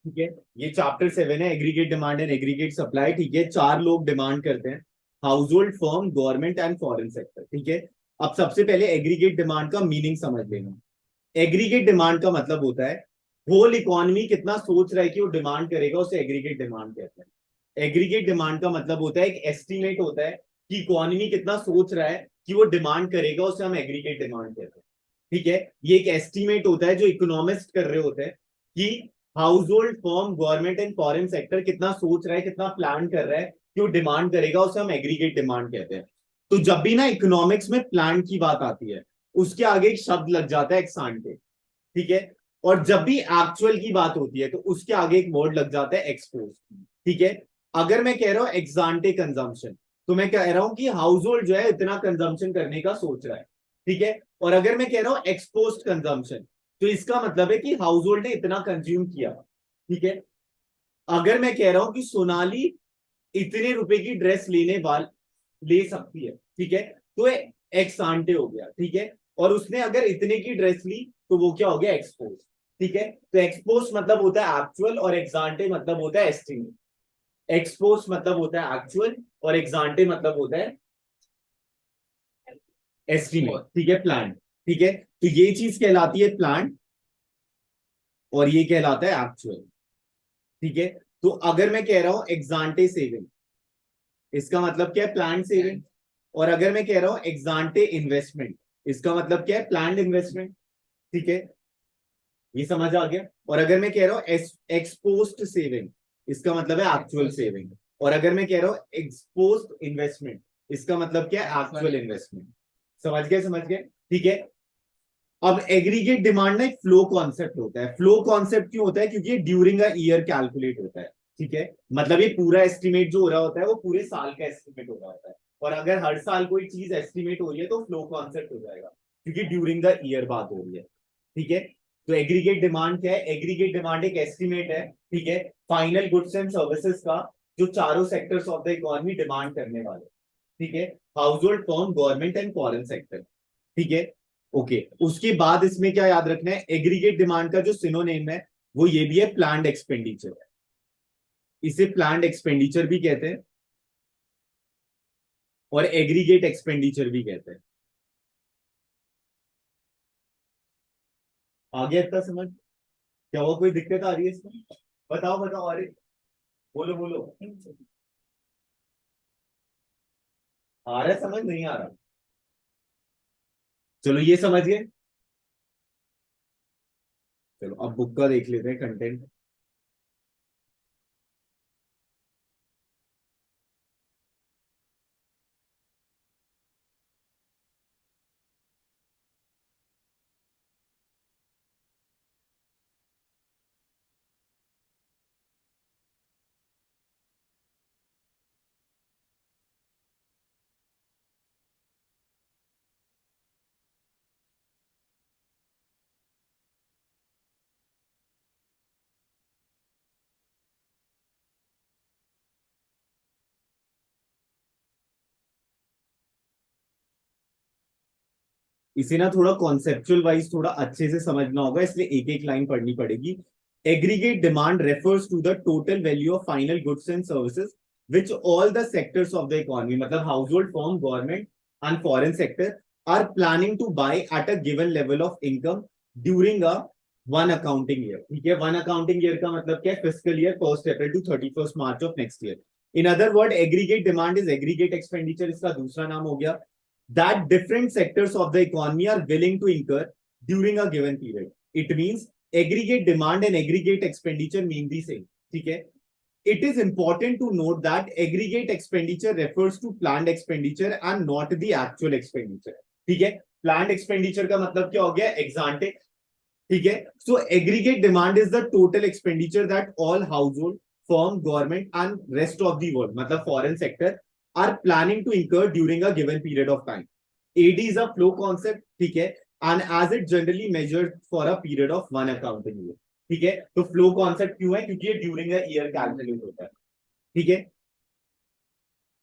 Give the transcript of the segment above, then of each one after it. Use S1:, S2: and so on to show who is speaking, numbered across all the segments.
S1: ठीक है, ये चैप्टर 7 है, aggregate demand and aggregate supply. ठीक है, चार लोग डिमांड करते हैं, house hold, firm, government and foreign sector. ठीक है, अब सबसे पहले एग्रीगेट डिमांड का मीनिंग समझ लेना। एग्रीगेट डिमांड का मतलब होता है होल इकोनॉमी कितना सोच रहा है कि वो डिमांड करेगा, उसे एग्रीगेट डिमांड कहते हैं। एग्रीगेट डिमांड का मतलब होता है एक एस्टिमेट होता है कि इकोनॉमी कितना सोच रहा है कि वो डिमांड करेगा, उसे हम एग्रीगेट डिमांड कहते हैं। ठीक है, ये एक एस्टिमेट होता है जो इकोनॉमिस्ट कर रहे होते हैं कि house hold, firm, government and foreign sector कितना सोच रहा है, कितना प्लान कर रहा है कि वो डिमांड करेगा, उसे हम एग्रीगेट डिमांड कहते हैं। तो जब भी ना इकोनॉमिक्स में प्लान की बात आती है, उसके आगे एक शब्द लग जाता है एक्सांटे। ठीक है, और जब भी एक्चुअल की बात होती है तो उसके आगे एक वर्ड लग जाता है एक्सपोज। ठीक है, अगर मैं कह रहा हूं एक्सांटे कंजम्पशन, तो मैं कह रहा हूं कि हाउस होल्ड जो है इतना कंजम्पशन करने का सोच रहा है। ठीक है, और अगर मैं कह रहा हूं एक्सपोज कंजम्पशन, तो इसका मतलब है कि हाउस होल्ड ने इतना कंज्यूम किया। ठीक है, अगर मैं कह रहा हूं कि सोनाली इतने रुपए की ड्रेस ले सकती है, ठीक है, तो एक्स आंटे हो गया। ठीक है, और उसने अगर इतने की ड्रेस ली तो वो क्या हो गया, एक्सपोज। ठीक है, तो एक्सपोज मतलब होता है एक्चुअल और एग्जांटे मतलब होता है एस्टिमेट। एक्सपोज मतलब होता है एक्चुअल और एग्जांटे मतलब होता है एस्टिमेट। ठीक है, प्लान। ठीक है, तो ये चीज कहलाती है प्लान और ये कहलाता है एक्चुअल। ठीक है, तो अगर मैं कह रहा हूं एग्जांटे सेविंग, इसका मतलब क्या है, प्लान सेविंग। और अगर मैं कह रहा हूं एग्जांटे इन्वेस्टमेंट, इसका मतलब क्या है, प्लान इन्वेस्टमेंट। ठीक है, ये समझ आ गया। और अगर मैं कह रहा हूं एक्सपोस्ट सेविंग, इसका मतलब है एक्चुअल सेविंग। और अगर मैं कह रहा हूं एक्सपोस्ट इन्वेस्टमेंट, इसका मतलब क्या है, एक्चुअल इन्वेस्टमेंट। समझ गए, समझ गए। ठीक है, अब एग्रीगेट डिमांड ना एक फ्लो कॉन्सेप्ट होता है। फ्लो कॉन्सेप्ट क्यों होता है, क्योंकि ये ड्यूरिंग अ ईयर कैलकुलेट होता है। ठीक है, मतलब ये पूरा एस्टिमेट जो हो रहा होता है वो पूरे साल का एस्टिमेट हो रहा होता है। और अगर हर साल कोई चीज एस्टिमेट हो रही है तो फ्लो कॉन्सेप्ट हो जाएगा, क्योंकि ड्यूरिंग द ईयर बात हो रही है। ठीक है, तो एग्रीगेट डिमांड क्या है, एग्रीगेट डिमांड एक एस्टिमेट है, ठीक है, फाइनल गुड्स एंड सर्विसेज का, जो चारों sectors of the economy demand करने वाले। ठीक है, house hold, firm, government and foreign sector. ठीक है, ओके, उसके बाद इसमें क्या याद रखना है, एग्रीगेट डिमांड का जो सिनोनिम है वो ये भी है, प्लान्ड एक्सपेंडिचर। इसे प्लान्ड एक्सपेंडिचर भी कहते हैं और एग्रीगेट एक्सपेंडिचर भी कहते हैं। आ गया इतना समझ? क्या हुआ, कोई दिक्कत आ रही है इसमें? बताओ बताओ, अरे बोलो बोलो। आ रहा है समझ, नहीं आ रहा? चलो ये समझ गए। चलो अब बुक का देख लेते हैं कंटेंट। इसे ना थोड़ा कॉन्सेप्चुअल वाइज थोड़ा अच्छे से समझना होगा, इसलिए एक एक लाइन पढ़नी पड़ेगी। Aggregate demand refers to the total value of final goods and services which all the sectors of the economy, मतलब household, firm, government and foreign sector are planning to buy at a given level of income during a one accounting year. ठीक है, one accounting year का मतलब क्या है, fiscal year 1 April to 31 March of next year. In other word, aggregate demand is aggregate expenditure, इसका दूसरा नाम हो गया, that different sectors of the economy are willing to incur during a given period. It means aggregate demand and aggregate expenditure mean the same. ठीक है, it is important to note that aggregate expenditure refers to planned expenditure and not the actual expenditure. ठीक है, planned expenditure का मतलब क्या हो गया, ex ante। ठीक है, so aggregate demand is the total expenditure that all household, firm, government and rest of the world, मतलब foreign sector, are planning to incur during a given period of time. AD is a flow concept, ठीक है, and as it generally measured for a period of one accounting year. ठीक है, तो flow concept क्यों है, क्योंकि ये during a year calculate होता है। ठीक है,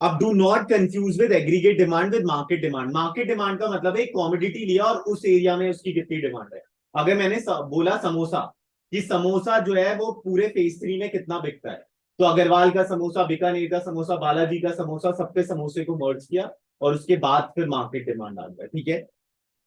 S1: अब do not confuse with aggregate demand with market demand. Market demand का मतलब है कॉमोडिटी लिया और उस एरिया में उसकी कितनी डिमांड है। अगर मैंने बोला समोसा, कि समोसा जो है वो पूरे फेज 3 में कितना बिकता है। तो अग्रवाल का समोसा, बीकानेर का समोसा, बालाजी का समोसा, सबके समोसे को मर्ज किया और उसके बाद फिर मार्केट डिमांड आ गया। ठीक है,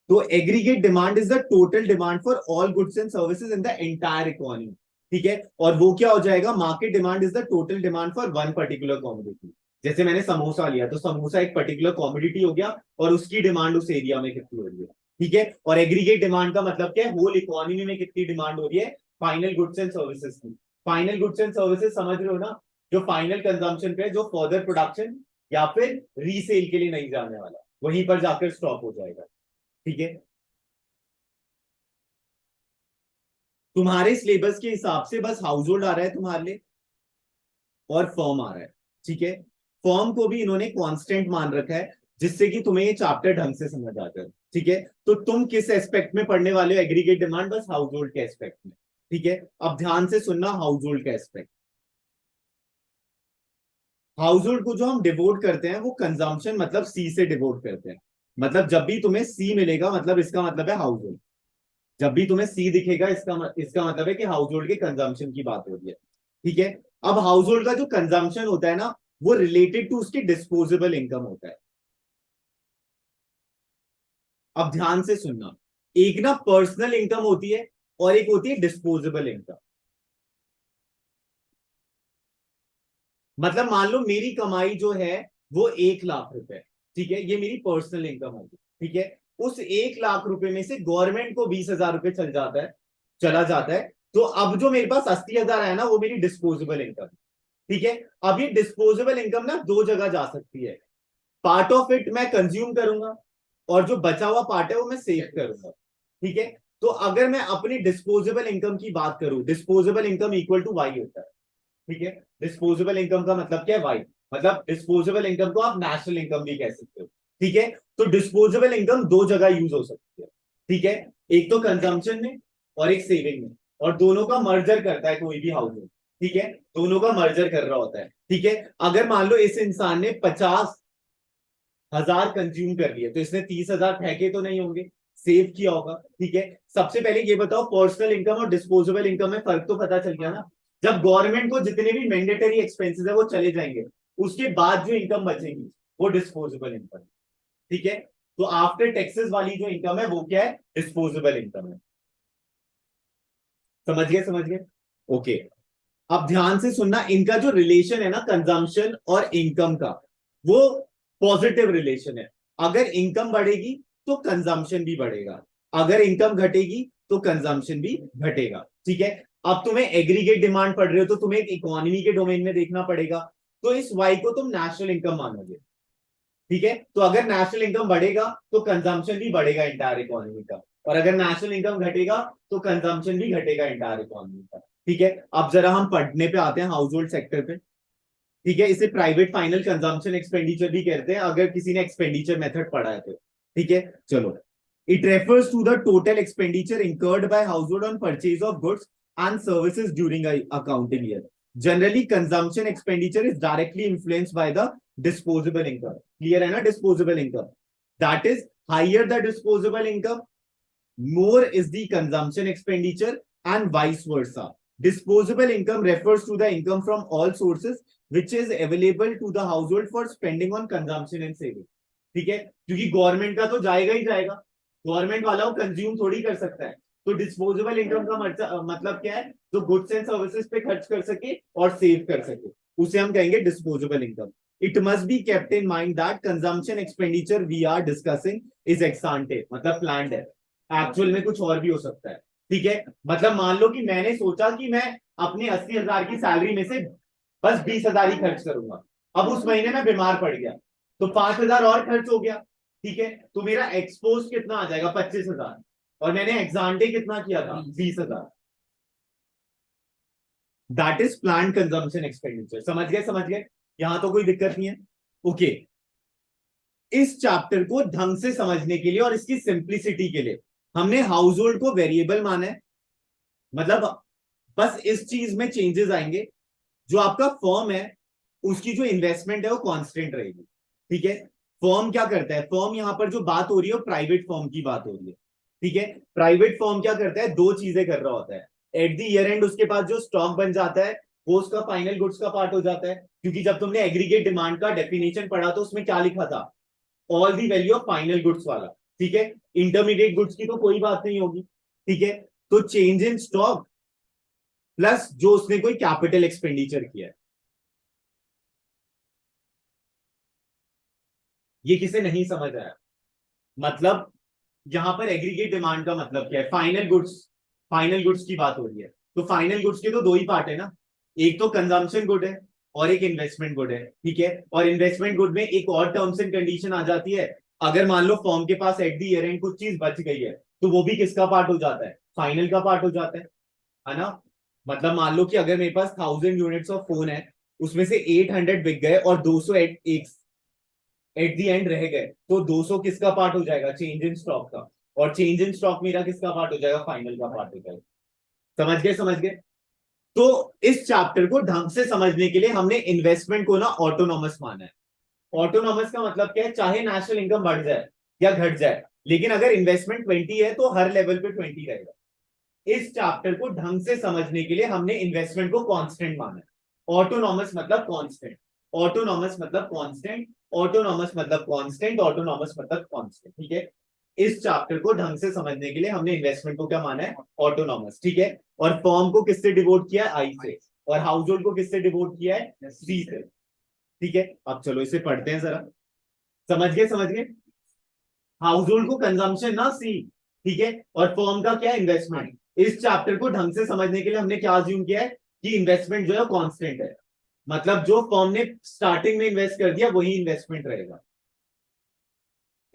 S1: तो aggregate demand is the total demand for all goods and services in the entire economy. ठीक है, और वो क्या हो जाएगा, market demand is the total demand for one particular commodity. जैसे मैंने समोसा लिया तो समोसा एक पर्टिकुलर कॉमोडिटी हो गया और उसकी डिमांड उस एरिया में कितनी हो रही है। ठीक है, और एग्रीगेट डिमांड का मतलब क्या है, होल इकोनॉमी में कितनी डिमांड हो रही है फाइनल गुड्स एंड सर्विसेज की। फाइनल गुड्स एंड सर्विसेज समझ रहे हो ना, जो फाइनल कंजम्पशन पे, जो फर्दर प्रोडक्शन या फिर रीसेल के लिए नहीं जाने वाला, वहीं पर जाकर स्टॉप हो जाएगा। ठीक है, तुम्हारे सिलेबस के हिसाब से बस हाउस होल्ड आ रहा है तुम्हारे लिए और फर्म आ रहा है। ठीक है, फर्म को भी इन्होंने कांस्टेंट मान रखा है जिससे कि तुम्हें ये चैप्टर ढंग से समझ आ जाए। ठीक है, तो तुम किस एस्पेक्ट में पढ़ने वाले हो एग्रीगेट डिमांड, बस हाउस होल्ड के एस्पेक्ट में। ठीक है, अब ध्यान से सुनना हाउस होल्ड का एस्पेक्ट। हाउस होल्ड को जो हम डिवोट करते हैं वो कंजम्पशन मतलब सी से डिवोट करते हैं। मतलब जब भी तुम्हें सी मिलेगा मतलब इसका मतलब है हाउस होल्ड। जब भी तुम्हें सी दिखेगा इसका मतलब है कि हाउस होल्ड के कंजम्पशन की बात हो रही है। ठीक है, अब हाउस होल्ड का जो कंजम्पशन होता है ना, वो रिलेटेड टू उसकी डिस्पोजेबल इनकम होता है। अब ध्यान से सुनना, एक ना पर्सनल इनकम होती है और एक होती है डिस्पोजेबल इनकम। मतलब मान लो मेरी कमाई जो है वो 1 लाख रुपए, ठीक है, ये मेरी पर्सनल इनकम होगी। ठीक है, उस 1 लाख रुपए में से गवर्नमेंट को 20,000 रुपए चला जाता है। तो अब जो मेरे पास 80,000 है ना, वो मेरी डिस्पोजेबल इनकम। ठीक है, अब ये डिस्पोजेबल इनकम ना दो जगह जा सकती है। पार्ट ऑफ इट मैं कंज्यूम करूंगा और जो बचा हुआ पार्ट है वो मैं सेव करूंगा। ठीक है, तो अगर मैं अपनी डिस्पोजेबल इनकम की बात करूं, disposable income equal to Y होता है। ठीक है, डिस्पोजेबल इनकम का मतलब क्या है, वाई। मतलब डिस्पोजेबल इनकम को आप नेशनल इनकम भी कह सकते हो। ठीक है, तो डिस्पोजेबल इनकम दो जगह यूज हो सकती है। ठीक है, एक तो कंजम्पशन में और एक सेविंग में, और दोनों का मर्जर करता है कोई भी हाउस होल्ड। ठीक है, दोनों का मर्जर कर रहा होता है। ठीक है, अगर मान लो इस इंसान ने 50,000 कंज्यूम कर लिए तो इसने 30,000 फेंके तो नहीं होंगे, सेव किया होगा। ठीक है, सबसे पहले ये बताओ, पर्सनल इनकम और डिस्पोजेबल इनकम में फर्क तो पता चल गया ना। जब गवर्नमेंट को जितने भी मैंडेटरी एक्सपेंसेस है वो चले जाएंगे, उसके बाद जो इनकम बचेगी वो डिस्पोजेबल इनकम। ठीक है, तो आफ्टर टैक्सेस वाली जो इनकम है वो क्या है, डिस्पोजेबल इनकम है। समझ गए, समझ गए, ओके। अब ध्यान से सुनना, इनका जो रिलेशन है ना कंजम्पशन और इनकम का, वो पॉजिटिव रिलेशन है। अगर इनकम बढ़ेगी तो कंजम्पशन भी बढ़ेगा, अगर इनकम घटेगी तो कंजम्पशन भी घटेगा। ठीक है, अब तुम्हें एग्रीगेट डिमांड पढ़ रहे हो तो तुम्हें एक इकोनॉमी के डोमेन में देखना पड़ेगा। तो इस वाई को तुम नेशनल इनकम मानोगे। ठीक है, तो अगर नेशनल इनकम बढ़ेगा तो कंजम्पशन भी बढ़ेगा इंटायर इकोनॉमी का, और अगर नेशनल इनकम घटेगा तो कंजम्पशन भी घटेगा इंटायर इकोनॉमी का। ठीक है, अब जरा हम पढ़ने पे आते हैं हाउस होल्ड सेक्टर पे। ठीक है, इसे प्राइवेट फाइनल कंजम्पशन एक्सपेंडिचर भी कहते हैं अगर किसी ने एक्सपेंडिचर मेथड पढ़ा है तो। ठीक है, चलो, it refers to the total expenditure incurred by household on purchase of goods and services during accounting year. Generally consumption expenditure is directly influenced by the disposable income. Clear है ना, disposable income, that is higher the disposable income, more is the consumption expenditure, and vice versa. Disposable income refers to the income from all sources which is available to the household for spending on consumption and saving. ठीक है, क्योंकि government का तो जाएगा ही जाएगा, government वाला वो consume थोड़ी कर सकता है। तो डिस्पोजेबल इनकम का मतलब क्या है, जो गुड्स एंड सर्विसेज पे खर्च कर सके और सेव कर सके, उसे हम कहेंगे disposable income. It must be kept in mind that consumption expenditure we are discussing is ex ante, मतलब प्लान्ड है, एक्चुअल में कुछ और भी हो सकता है। ठीक है, मतलब मान लो कि मैंने सोचा कि मैं अपनी 80,000 की सैलरी में से बस 20,000 ही खर्च करूंगा। अब उस महीने में बीमार पड़ गया तो 5,000 और खर्च हो गया। ठीक है, तो मेरा एक्सपोज कितना आ जाएगा, 25,000, और मैंने एग्जांटे कितना किया था, 20,000। That is plan consumption expenditure. समझ गए, समझ गए, यहां तो कोई दिक्कत नहीं है। ओके, इस चैप्टर को ढंग से समझने के लिए और इसकी सिंप्लिसिटी के लिए हमने हाउस होल्ड को वेरिएबल माना है। मतलब बस इस चीज में चेंजेस आएंगे, जो आपका फर्म है उसकी जो इन्वेस्टमेंट है वो कांस्टेंट रहेगी। ठीक है, फर्म क्या करता है, फर्म यहां पर जो बात हो रही है प्राइवेट फर्म की बात हो रही है। ठीक है, प्राइवेट फर्म क्या करता है, दो चीजें कर रहा होता है। एट द ईयर एंड उसके पास जो स्टॉक बन जाता है वो उसका फाइनल गुड्स का पार्ट हो जाता है, क्योंकि जब तुमने एग्रीगेट डिमांड का डेफिनेशन पढ़ा तो उसमें क्या लिखा था, all the value of final goods वाला, ठीक है। इंटरमीडिएट गुड्स की तो कोई बात नहीं होगी, ठीक है। तो चेंज इन स्टॉक प्लस जो उसने कोई कैपिटल एक्सपेंडिचर किया है, ये किसे नहीं समझ आया? मतलब यहां पर एग्रीगेट डिमांड का मतलब क्या है, फाइनल गुड्स, फाइनल गुड्स की बात हो रही है। तो फाइनल गुड्स के तो दो ही पार्ट है ना, एक तो कंजम्पशन गुड है और एक इन्वेस्टमेंट गुड है, ठीक है। और इन्वेस्टमेंट गुड में एक और टर्म्स एंड कंडीशन आ जाती है, अगर मान लो फॉर्म के पास एट द ईयर एंड कुछ चीज बच गई है तो वो भी किसका पार्ट हो जाता है, फाइनल का पार्ट हो जाता है ना। मतलब मान लो कि अगर मेरे पास 1000 यूनिट्स ऑफ फोन है, उसमें से 800 बिक गए और 200 एट दी एंड रह गए, तो 200 किसका पार्ट हो जाएगा, चेंज इन स्टॉक का। और चेंज इन स्टॉक मेरा किसका पार्ट हो जाएगा, फाइनल का पार्ट हो जाएगा। समझ गए, समझ गए। तो इस चैप्टर को ढंग से समझने के लिए हमने इन्वेस्टमेंट को ना ऑटोनॉमस माना है। ऑटोनॉमस का मतलब क्या है, चाहे नेशनल इनकम बढ़ जाए या घट जाए, लेकिन अगर इन्वेस्टमेंट 20 है तो हर लेवल पे 20 रहेगा। इस चैप्टर को ढंग से समझने के लिए हमने इन्वेस्टमेंट को कांस्टेंट माना है। ऑटोनॉमस मतलब कांस्टेंट, ऑटोनॉमस मतलब कांस्टेंट, ऑटोनॉमस मतलब कांस्टेंट, ऑटोनॉमस मतलब कांस्टेंट, ठीक है। इस चैप्टर को ढंग से समझने के लिए हमने इन्वेस्टमेंट को क्या माना है, ऑटोनॉमस, ठीक है। और फर्म को किससे डिवोट किया है, आई से, और हाउस होल्ड को किससे डिवोट किया है, सी से, ठीक है। अब चलो इसे पढ़ते हैं जरा। समझ गए, समझ गए। हाउस होल्ड को कंजम्पशन ना, सी, ठीक है। और फर्म का क्या, इन्वेस्टमेंट। इस चैप्टर को ढंग से समझने के लिए हमने क्या अज्यूम किया है कि इन्वेस्टमेंट जो है कांस्टेंट है, मतलब जो फर्म ने स्टार्टिंग में इन्वेस्ट कर दिया वही इन्वेस्टमेंट रहेगा।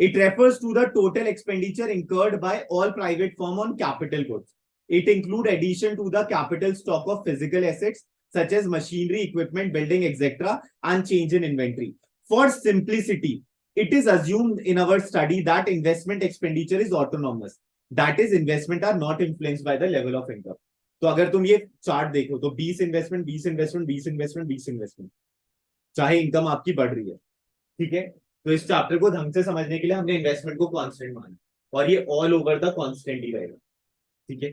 S1: It refers to the total expenditure incurred by all private firm on capital goods. It include addition to the capital stock of physical assets such as machinery, equipment, building, etc., and change in inventory. For simplicity, it is assumed in our study that investment expenditure is autonomous. That is, investment are not influenced by the level of income. तो अगर तुम ये chart देखो तो 20 investment, 20 investment, 20 investment, 20 investment, चाहे income आपकी बढ़ रही है, ठीक है। तो इस चैप्टर को ढंग से समझने के लिए हमने इन्वेस्टमेंट को कांस्टेंट माना, और ये ऑल ओवर द कांस्टेंट ही रहेगा, ठीक है।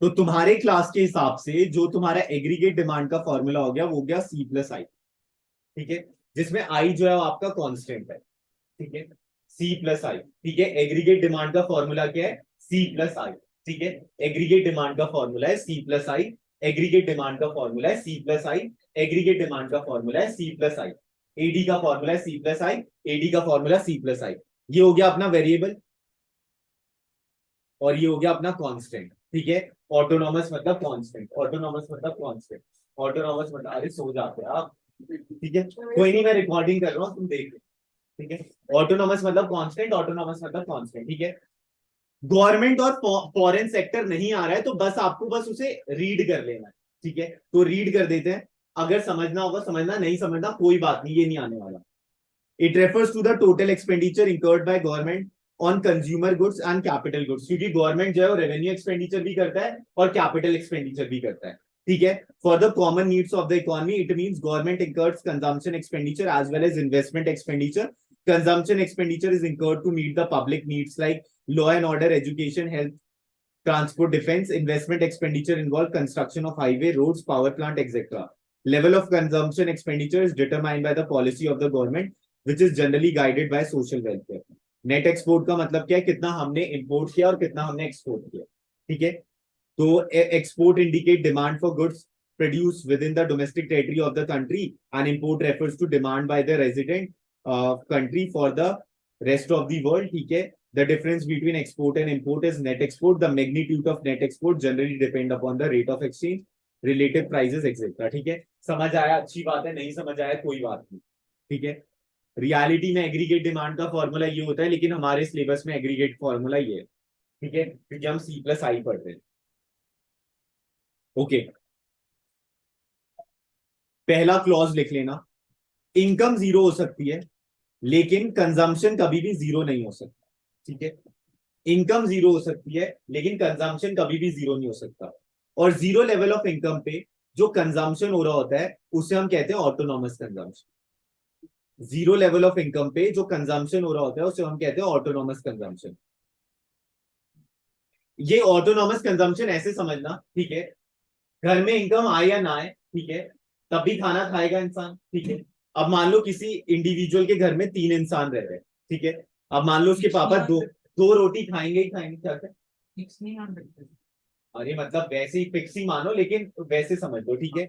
S1: तो तुम्हारे क्लास के हिसाब से जो तुम्हारा एग्रीगेट डिमांड का फॉर्मूला हो गया वो गया सी प्लस आई, ठीक है, जिसमें आई जो है वो आपका कांस्टेंट है, ठीक है। सी प्लस आई, ठीक है। एग्रीगेट डिमांड का फॉर्मूला क्या है, सी प्लस आई, ठीक है। एग्रीगेट डिमांड का फॉर्मूला है सी प्लस आई, एग्रीगेट डिमांड का फॉर्मूला है सी प्लस आई, एग्रीगेट डिमांड का फॉर्मूला है सी प्लस आई, एडी का फॉर्मूला है सी प्लस आई, एडी का फॉर्मूला सी प्लस आई। ये हो गया अपना वेरिएबल और ये हो गया अपना कांस्टेंट, ठीक है। ऑटोनॉमस मतलब कांस्टेंट, ऑटोनॉमस मतलब कांस्टेंट, ऑटोनॉमस मतलब, अरे सो जाते हैं आप, ठीक है, कोई नहीं, मैं रिकॉर्डिंग कर रहा हूँ, तुम देख लो, ठीक है। ऑटोनॉमस मतलब कांस्टेंट, ऑटोनॉमस मतलब कांस्टेंट, ठीक है। गवर्नमेंट और फॉरेन सेक्टर नहीं आ रहा है तो बस आपको बस उसे रीड कर लेना है, ठीक है। तो रीड कर देते हैं, अगर समझना होगा समझना, नहीं समझना कोई बात नहीं, ये नहीं आने वाला। It refers to the total expenditure incurred by government on consumer goods and capital goods, क्योंकि गवर्नमेंट जो है रेवेन्यू एक्सपेंडिचर भी करता है और कैपिटल एक्सपेंडिचर भी करता है, ठीक है। For the common needs of the economy it means government incurs consumption expenditure as well as investment expenditure. Consumption expenditure is incurred to meet the public needs like law and order, education, health, transport, defense. Investment expenditure involve construction of highway, roads, power plant, etc. Level of consumption expenditure is determined by the policy of the government, which is generally guided by social welfare. Net export का मतलब क्या है, कितना हमने import किया और कितना हमने export किया, ठीक है। तो export indicate demand for goods produced within the domestic territory of the country, and import refers to demand by the resident country for the rest of the world, ठीक है। The difference between export and import is net export. The magnitude of net export generally depend upon the rate of exchange, relative prices, etc. ठीक है, समझ आया, अच्छी बात है, नहीं समझ आया कोई बात नहीं, ठीक है। रियलिटी में एग्रीगेट डिमांड का फॉर्मूला ये होता है, लेकिन हमारे सिलेबस में एग्रीगेट फॉर्मूला ये है, ठीक है, क्योंकि हम सी प्लस आई पढ़ रहे हैं। ओके, पहला क्लॉज लिख लेना, इनकम जीरो हो सकती है लेकिन कंजम्पशन कभी भी जीरो नहीं हो सकता, ठीक है। इनकम जीरो हो सकती है लेकिन कंजम्पशन कभी भी जीरो नहीं हो सकता। और जीरो लेवल ऑफ इनकम पे जो कंजम्पशन हो रहा होता है उसे हम कहते हैं autonomous consumption. Zero level of income पे जो कंजम्पशन हो रहा होता है उसे हम कहते हैं ऑटोनॉमस कंजम्पशन। ये ऑटोनॉमस कंजम्पशन ऐसे समझना, ठीक है, घर में इनकम आए या ना आए, ठीक है, तब भी खाना खाएगा इंसान, ठीक है। अब मान लो किसी इंडिविजुअल के घर में 3 इंसान रह रहे हैं, ठीक है। अब मान लो उसके पापा दो दो रोटी खाएंगे ही खाएंगे, क्या क्या? अरे मतलब वैसे ही फिक्स ही मानो, लेकिन वैसे समझ लो, ठीक है।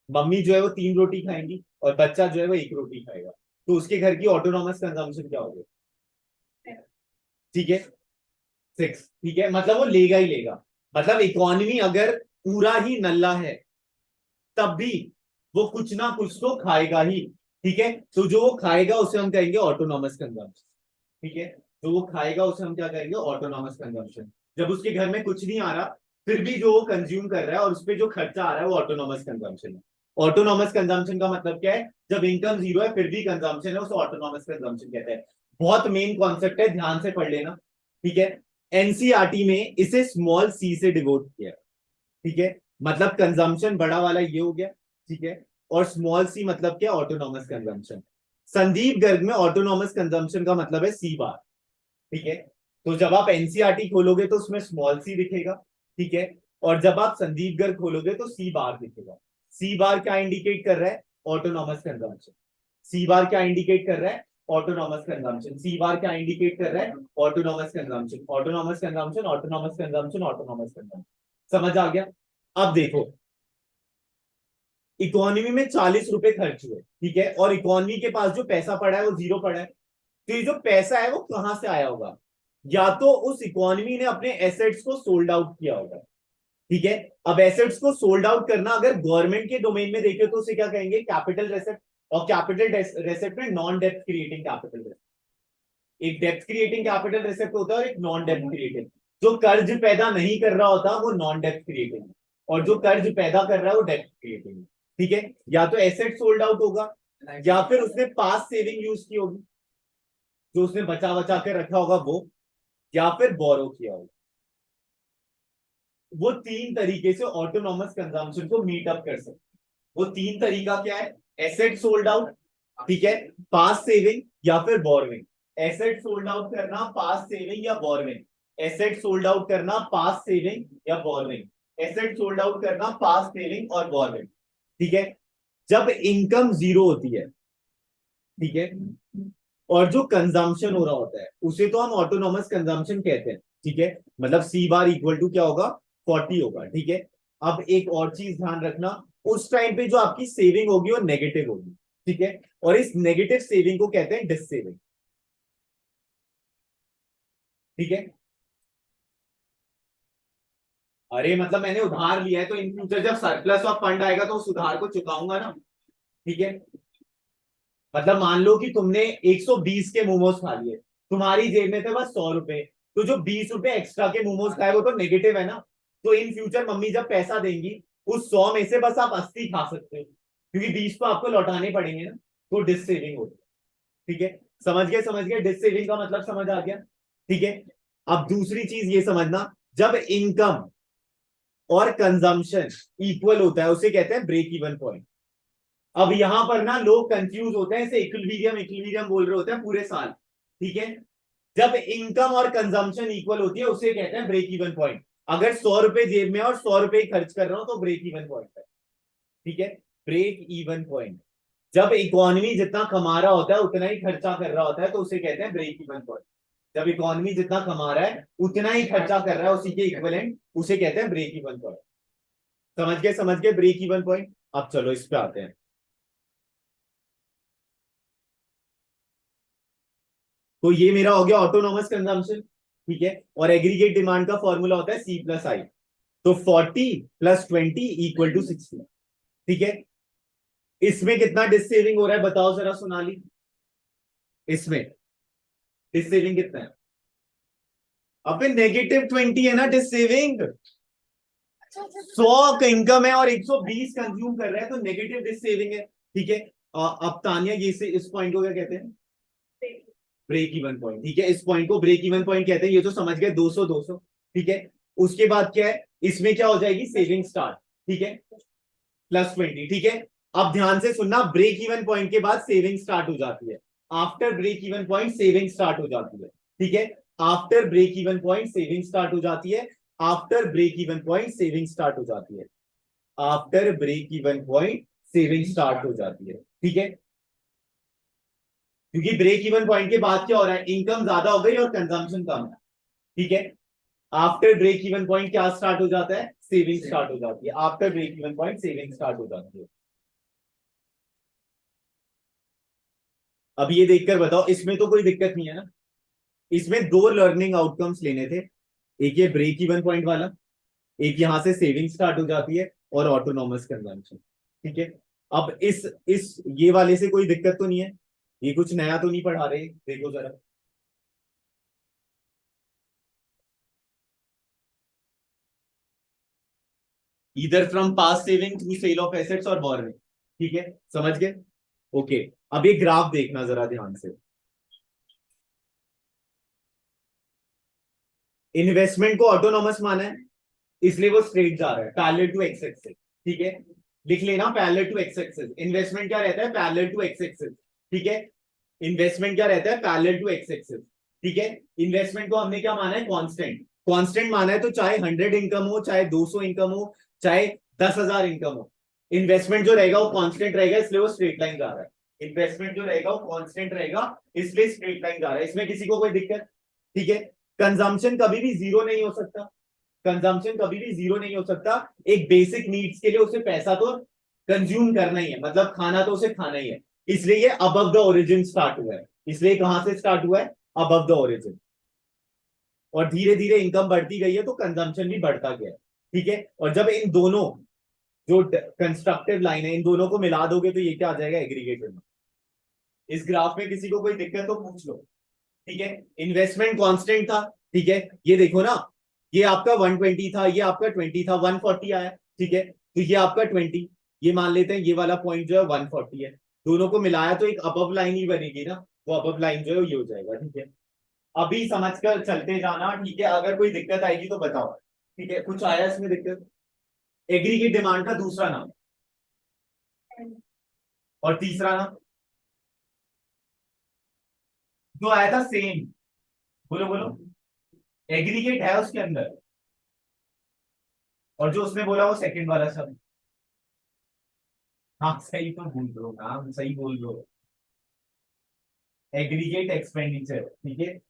S1: मम्मी जो है वो 3 रोटी खाएंगी और बच्चा जो है वो 1 रोटी खाएगा, तो उसके घर की ऑटोनॉमस कंजम्पशन क्या होगी? ठीक है, 6, ठीक है, मतलब वो लेगा ही लेगा। मतलब इकोनॉमी अगर पूरा ही नल्ला है तब भी वो कुछ ना कुछ तो खाएगा ही, ठीक है। तो जो वो खाएगा उसे हम कहेंगे ऑटोनॉमस कंजम्पशन, ठीक है। जो वो खाएगा उसे हम क्या कहेंगे? Autonomous consumption. जब उसके घर में कुछ नहीं आ रहा फिर भी जो वो कंज्यूम कर रहा है और उस पर जो खर्चा आ रहा है वो ऑटोनॉमस कंजम्पशन है। ऑटोनॉमस कंजम्पशन का मतलब क्या है? जब इनकम जीरो है फिर भी कंजम्पशन है, उसे ऑटोनॉमस कंजम्पशन कहते हैं। बहुत मेन कॉन्सेप्ट है, ध्यान से पढ़ लेना, ठीक है। एनसीईआरटी में इसे स्मॉल सी से डिवोट किया है, ठीक है। मतलब कंजम्पशन बड़ा वाला ये हो गया, ठीक है। और स्मॉल सी मतलब क्या? Autonomous consumption. संदीप गर्ग में ऑटोनॉमस कंजम्पशन का मतलब है सी बार, ठीक है। तो जब आप एनसीईआरटी खोलोगे तो उसमें स्मॉल सी दिखेगा, ठीक है। और जब आप संदीप गर्ग खोलोगे तो सी बार दिखेगा। सी बार क्या इंडिकेट कर रहा है? Autonomous consumption. सी बार क्या इंडिकेट कर रहा है? Autonomous consumption. सी बार क्या इंडिकेट कर रहा है? Autonomous consumption, autonomous consumption, autonomous consumption, autonomous consumption. समझ आ गया? अब देखो, इकोनॉमी में 40 रुपए खर्च हुए, ठीक है, और इकोनॉमी के पास जो पैसा पड़ा है वो जीरो पड़ा है। तो ये जो पैसा है वो कहां से आया होगा? या तो उस इकोनॉमी ने अपने एसेट्स को सोल्ड आउट किया होगा, ठीक है। अब एसेट्स को सोल्ड आउट करना अगर गवर्नमेंट के डोमेन में देखे तो उसे क्या कहेंगे? कैपिटल रेसेप्ट। और कैपिटल रेसेप्ट में नॉन डेप्थ क्रिएटिंग कैपिटल रेसेप्ट। एक डेप्थ क्रिएटिंग कैपिटल रेसेप्ट होता है और एक नॉन डेप्थ क्रिएटिंग। जो कर्ज पैदा नहीं कर रहा होता वो नॉन डेप्थ क्रिएटिंग है, और जो कर्ज पैदा कर रहा है वो डेप्थ क्रिएटिंग है, ठीक है। या तो एसेट सोल्ड आउट होगा, या फिर उसने पास सेविंग यूज की होगी, जो उसने बचा बचा कर रखा होगा वो, या फिर बोरो किया होगा। वो 3 तरीके से ऑटोनॉमस कंजम्पशन को मीट अप कर सकते। वो 3 तरीका क्या है? एसेट सोल्ड आउट, ठीक है, पास सेविंग या फिर बोरविंग। एसेट सोल्ड आउट करना, पास सेविंग या बोरविंग। एसेट सोल्ड आउट करना, पास सेविंग या बोरविंग। एसेट सोल्ड आउट करना, पास सेविंग और बोरविंग, ठीक है। जब इनकम जीरो होती है, ठीक है, और जो कंजम्पशन हो रहा होता है उसे तो हम ऑटोनॉमस कंजम्पशन कहते हैं, ठीक है। मतलब सी बार इक्वल टू क्या होगा? 40 होगा, ठीक है। अब एक और चीज ध्यान रखना, उस टाइम पे जो आपकी सेविंग होगी वो नेगेटिव होगी, ठीक है। और इस नेगेटिव सेविंग को कहते हैं डिस सेविंग, ठीक है। अरे मतलब मैंने उधार लिया है तो इन फ्यूचर जब सरप्लस ऑफ फंड आएगा तो उस उधार को चुकाऊंगा ना, ठीक है। मतलब मान लो कि तुमने 120 के मोमोज खा लिए, तुम्हारी जेब में थे बस 100 रुपए, तो जो 20 रुपए एक्स्ट्रा के मोमोज खाए वो तो नेगेटिव है ना। तो इन फ्यूचर मम्मी जब पैसा देंगी उस 100 में से बस आप 80 खा सकते हो, क्योंकि 20 तो आपको लौटाने पड़ेंगे ना। तो डिस सेविंग होगी, ठीक है। समझ गए? समझ गए? डिस सेविंग का मतलब समझ आ गया, ठीक है। अब दूसरी चीज ये समझना, जब इनकम और कंजम्पशन इक्वल होता है उसे कहते हैं ब्रेक इवन पॉइंट। अब यहां पर ना लोग कंफ्यूज होते हैं, इसे इक्विलिब्रियम इक्विलिब्रियम बोल रहे होते हैं पूरे साल, ठीक है। जब इनकम और कंजम्पशन इक्वल होती है उसे कहते हैं ब्रेक इवन पॉइंट। अगर 100 रुपए जेब में और 100 रुपए खर्च कर रहा हूं तो ब्रेक इवन पॉइंट है, ठीक है। ब्रेक इवन पॉइंट, जब इकोनॉमी जितना कमा रहा होता है उतना ही खर्चा कर रहा होता है तो उसे कहते हैं ब्रेक इवन पॉइंट। जब इकोनॉमी जितना कमा रहा है उतना ही खर्चा कर रहा है उसी के इक्विवेलेंट, उसे कहते हैं ब्रेक इवन पॉइंट। समझ गए? समझ गए ब्रेक इवन पॉइंट? अब चलो इस पे आते हैं। तो ये मेरा हो गया ऑटोनॉमस कंजम्पशन, ठीक है। और एग्रीगेट डिमांड का फॉर्मूला होता है सी प्लस आई। तो 40 + 20 = 60, ठीक है। इसमें कितना डिस सेविंग हो रहा है बताओ जरा सोनाली? इसमें डिस सेविंग कितना है? अबे -20 है ना डिस सेविंग। 100 इनकम है और 120 कंज्यूम कर रहा है तो नेगेटिव डिस सेविंग है, ठीक है। अब तानिया ये से इस पॉइंट को क्या कहते हैं? ब्रेक इवन पॉइंट, ठीक है। इस पॉइंट को ब्रेक इवन पॉइंट कहते हैं। ये तो समझ गए, 200 200, ठीक है। उसके बाद क्या है? इसमें क्या हो जाएगी? सेविंग स्टार्ट, ठीक है, +20, ठीक है। अब ध्यान से सुनना, ब्रेक इवन पॉइंट के बाद सेविंग स्टार्ट हो जाती है। After break even point saving start हो जाती है, ठीक है। After break even point saving start हो जाती है। After break even point saving start हो जाती है। After break even point saving start हो जाती है, ठीक है। क्योंकि ब्रेक इवन पॉइंट के बाद क्या हो रहा है, इनकम ज्यादा हो गई और कंजम्पशन कम है, ठीक है। आफ्टर ब्रेक इवन पॉइंट क्या स्टार्ट हो जाता है, सेविंग स्टार्ट हो जाती है। After break even point saving start हो जाती है। अब ये देखकर बताओ, इसमें तो कोई दिक्कत नहीं है ना। इसमें दो लर्निंग आउटकम्स लेने थे, एक ये ब्रेक इवन पॉइंट वाला, एक यहां से सेविंग स्टार्ट हो जाती है और ऑटोनॉमस कंजम्पशन, ठीक है। अब इस ये वाले से कोई दिक्कत तो नहीं है, ये कुछ नया तो नहीं पढ़ा रहे, देखो जरा। Either from past saving through sale of assets और बोरोइंग, ठीक है, समझ गए। ओके, अब ये ग्राफ देखना जरा ध्यान से। इन्वेस्टमेंट को ऑटोनॉमस माना है, इसलिए वो स्ट्रेट जा रहा है पैरेलल टू एक्स एक्सिस, ठीक है। लिख लेना parallel to X axis. Investment क्या रहता है, पैरेलल टू एक्स एक्सिस, ठीक है। इन्वेस्टमेंट क्या रहता है, पैरेलल टू एक्स एक्सिस, ठीक है। इन्वेस्टमेंट को हमने क्या माना है, कांस्टेंट। कांस्टेंट माना है तो चाहे 100 इनकम हो, चाहे 200 इनकम हो, चाहे 10,000 इनकम हो, इन्वेस्टमेंट जो रहेगा वो कांस्टेंट रहेगा, इसलिए वो स्ट्रेट लाइन जा रहा है। इन्वेस्टमेंट जो रहेगा वो कांस्टेंट रहेगा, इसलिए स्ट्रेट लाइन जा रहा है। इसमें किसी को कोई दिक्कत, ठीक है। कंजम्पशन कभी भी जीरो नहीं हो सकता, कंजम्पशन कभी भी जीरो नहीं हो सकता। एक बेसिक नीड्स के लिए उसे पैसा तो कंज्यूम करना ही है, मतलब खाना तो उसे खाना ही है, इसलिए ये अबव द ओरिजिन स्टार्ट हुआ है। इसलिए कहां से स्टार्ट हुआ है, अबव द ओरिजिन। और धीरे धीरे इनकम बढ़ती गई है तो कंजम्पशन भी बढ़ता गया है, ठीक है। और जब इन दोनों जो कंस्ट्रक्टिव लाइन है इन दोनों को मिला दोगे तो ये क्या आ जाएगा, एग्रीगेटेड में। इस ग्राफ में किसी को कोई दिक्कत तो पूछ लो, ठीक है। इन्वेस्टमेंट कांस्टेंट था, ठीक है। ये देखो ना, ये आपका 120 था, ये आपका 20 था, 140 आया, ठीक है। तो ये आपका 20, ये मान लेते हैं ये वाला पॉइंट जो है 140 है। दोनों को मिलाया तो एक अबव लाइन ही बनेगी ना, वो अबव लाइन जो है ये हो जाएगा, ठीक है। अभी समझ कर चलते जाना, ठीक है। अगर कोई दिक्कत आएगी तो बताओ, ठीक है। कुछ आया इसमें दिक्कत। एग्रीगेट डिमांड का दूसरा नाम और तीसरा नाम जो आया था सेम, बोलो बोलो। एग्रीगेट है उसके अंदर, और जो उसने बोला वो सेकंड वाला शब्द। हाँ सही तो बोल रहे हो, नाम सही बोल रहे हो। एग्रीगेट एक्सपेंडिचर, ठीक है।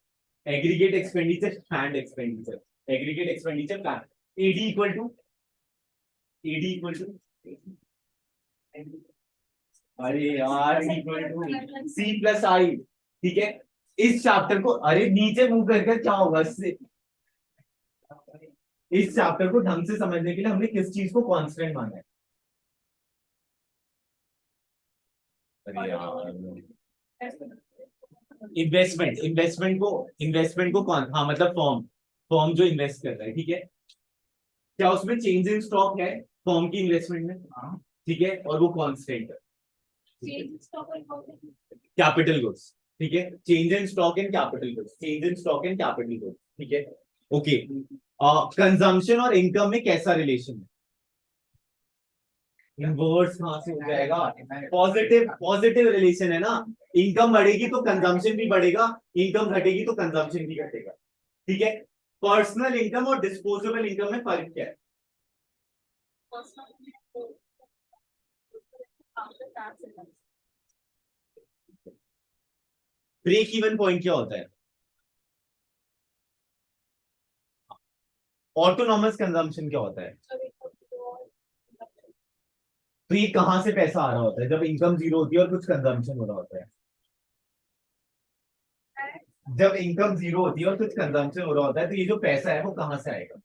S1: Aggregate expenditure planned expenditure, aggregate expenditure plan. AD equal to, AD equal to, अरे यार equal to C plus I, ठीक है। इस चैप्टर को, अरे नीचे मूव करके क्या होगा इससे, इस चैप्टर को ढंग से समझने के लिए हमने किस चीज को कांस्टेंट माना है। अरे यार इन्वेस्टमेंट, इन्वेस्टमेंट को कौन, हाँ मतलब फॉर्म, फॉर्म जो इन्वेस्ट कर रहा है, ठीक है। क्या उसमें चेंज इन स्टॉक है फॉर्म की इन्वेस्टमेंट में, हाँ ठीक है। और वो कांस्टेंट है, कैपिटल गुड्स, ठीक है। Change in stock and capital goods, change in stock and capital goods, ठीक है। ओके, कंजम्पशन और इनकम में कैसा रिलेशन है, इनवर्स कहां से हो जाएगा, पॉजिटिव, पॉजिटिव रिलेशन है ना। इनकम बढ़ेगी तो कंजम्पशन भी बढ़ेगा, इनकम घटेगी तो कंजम्पशन भी घटेगा, ठीक है। पर्सनल इनकम और डिस्पोजेबल इनकम में फर्क क्या है, ब्रेक इवन पॉइंट क्या होता है, ऑटोनॉमस कंजम्पशन क्या होता है। तो ये कहां से पैसा आ रहा होता है, जब इनकम जीरो होती है और कुछ कंजम्पशन हो रहा होता है। जब इनकम जीरो होती है और कुछ कंजम्पशन हो रहा होता है तो ये जो पैसा है वो कहां से आएगा,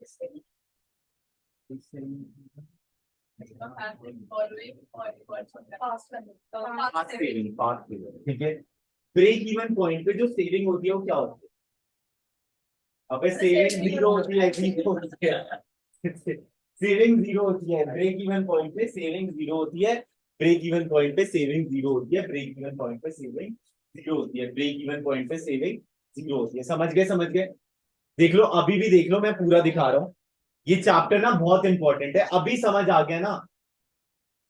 S1: ठीक है। ब्रेक इवन पॉइंट पे जो सेविंग होती है वो क्या होती है, अबे सेविंग जीरो होती है, जीरो होती है, सेविंग जीरो होती है ब्रेक इवन पॉइंट पे, सेविंग जीरो होती है ब्रेक इवन पॉइंट पे, सेविंग जीरो होती है ब्रेक इवन पॉइंट पे, सेविंग जीरो होती है ब्रेक इवन पॉइंट पे, सेविंग जीरो होती है। समझ गए, समझ गए। देख लो, अभी भी देख लो, मैं पूरा दिखा रहा हूँ। ये चैप्टर ना बहुत इंपॉर्टेंट है, अभी समझ आ गया ना।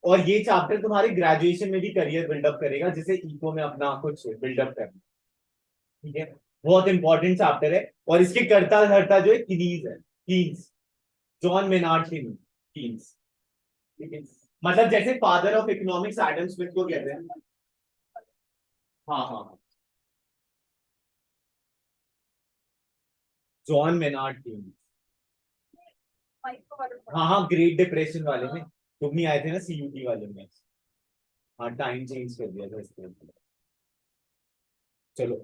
S1: और ये चैप्टर तुम्हारे ग्रेजुएशन में भी करियर बिल्डअप करेगा, जिसे इको में अपना कुछ बिल्डअप करना, ठीक है। बहुत इंपॉर्टेंट चैप्टर है। और इसके करता धरता जो है कीज है, कीज, जॉन मेनार्ड कीन्स, ठीक है। मतलब जैसे father of economics Adam Smith को कहते हैं। हाँ हाँ हाँ, जॉन मेनार्ड कीन्स। हाँ हाँ, ग्रेट डिप्रेशन वाले में तुम नहीं आए थे ना, सीयूटी वाले में। हाँ, टाइम चेंज कर दिया था इसके। चलो,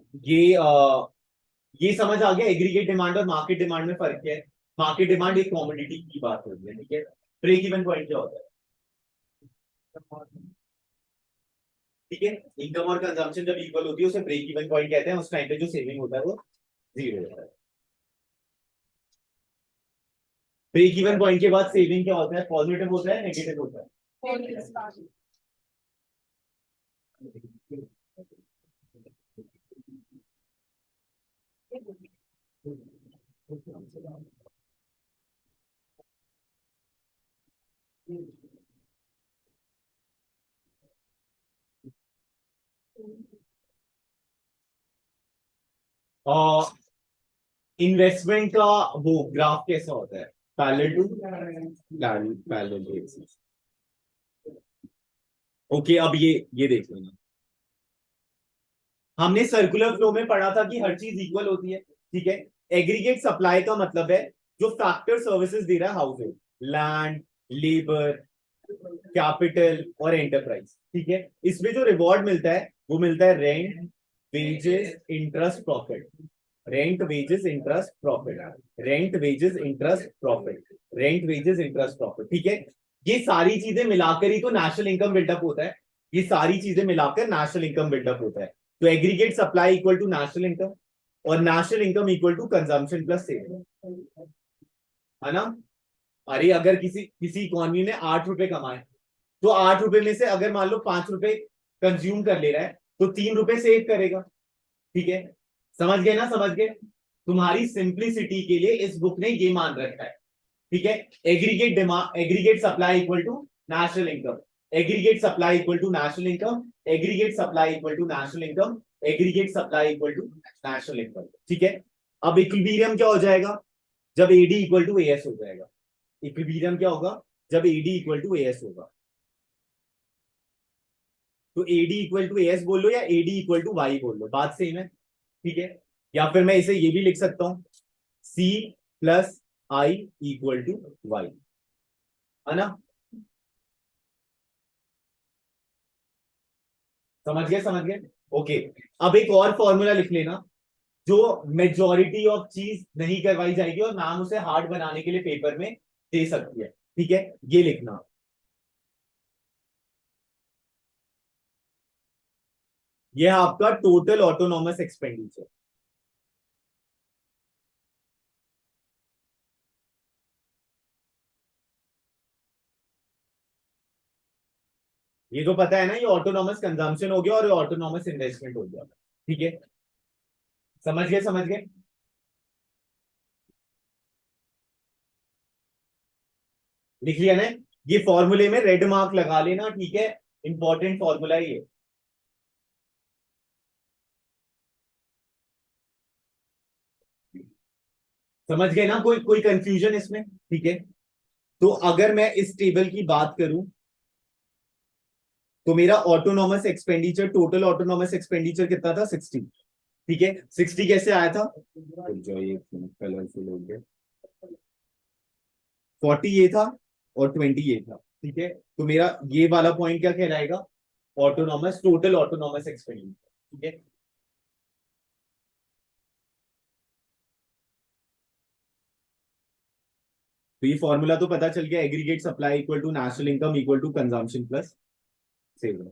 S1: ये समझ आ गया एग्रीगेट डिमांड और मार्केट डिमांड में फर्क क्या है। मार्केट डिमांड एक कॉमोडिटी की बात होती है, ठीक है। ब्रेक इवन पॉइंट क्या होता है, ठीक है। इनकम और कंजम्पशन जब इक्वल होती है उसे ब्रेक इवन पॉइंट कहते हैं। उस टाइम पे जो सेविंग होता है वो जीरो होता है। ब्रेक इवन पॉइंट के बाद सेविंग क्या होता है, पॉजिटिव होता है नेगेटिव होता है। और इन्वेस्टमेंट का वो ग्राफ कैसा होता है, पैरेलल टू पैरेलल। ओके, अब ये देख लेना। हमने सर्कुलर फ्लो में पढ़ा था कि हर चीज इक्वल होती है, ठीक है। एग्रीगेट सप्लाई का मतलब है जो फैक्टर सर्विसेज दे रहा है house hold, land, labour, capital और एंटरप्राइज, ठीक है। इसमें जो रिवॉर्ड मिलता है वो मिलता है rent, wages, interest, profit. Rent, wages, interest, profit. Rent, wages, interest, profit. Rent, wages, interest, profit, ठीक है। ये सारी चीजें मिलाकर ही तो नेशनल इनकम बिल्डअप होता है। ये सारी चीजें मिलाकर नेशनल इनकम बिल्डअप होता है। तो aggregate supply equal to national income, और national income equal to consumption plus saving, है ना। अरे अगर किसी किसी इकोनॉमी ने 8 रुपए कमाए, तो 8 रुपए में से अगर मान लो 5 रुपए कंज्यूम कर ले रहा है तो 3 रुपए सेव करेगा, ठीक है। समझ गए ना, समझ गए। तुम्हारी सिंप्लिसिटी के लिए इस बुक ने ये मान रखा है, ठीक है। Aggregate demand, aggregate supply equal to national income, aggregate supply equal to national income, aggregate supply equal to national income, aggregate supply equal to national income, ठीक है। अब इक्विलिब्रियम क्या हो जाएगा, जब एडी इक्वल टू एएस हो जाएगा। Equilibrium क्या होगा, जब एडी इक्वल टू एएस होगा। तो एडी इक्वल टू एएस बोल लो या एडी इक्वल टू वाई बोल लो, बात सेम है, ठीक है। या फिर मैं इसे ये भी लिख सकता हूं, C plus I equal to Y, है ना। समझ गए, समझ गए। ओके, अब एक और फॉर्मूला लिख लेना जो मेजॉरिटी ऑफ चीज नहीं करवाई जाएगी और मैम उसे हार्ड बनाने के लिए पेपर में दे सकती है, ठीक है। ये लिखना, ये है आपका टोटल ऑटोनॉमस एक्सपेंडिचर। ये तो पता है ना, ये ऑटोनॉमस कंजम्पशन हो गया और ऑटोनॉमस इन्वेस्टमेंट हो गया, ठीक है। समझ गए, समझ गए। लिख लिया ना, ये फॉर्मूले में रेड मार्क लगा लेना, ठीक है। इंपॉर्टेंट फॉर्मूला ये। समझ गए ना, कोई कोई कंफ्यूजन इसमें, ठीक है। तो अगर मैं इस टेबल की बात करूं तो मेरा autonomous expenditure, total autonomous expenditure कितना था, 60, ठीक है। 60 कैसे आया था, जो ये कलरफुल हो गया, 40 ये था और 20 ये था, ठीक है। तो मेरा ये वाला पॉइंट क्या कहलाएगा, ऑटोनॉमस, टोटल ऑटोनॉमस एक्सपेंडिचर, ठीक है। तो ये फॉर्मूला तो पता चल गया, aggregate supply equal to national income equal to consumption plus saving.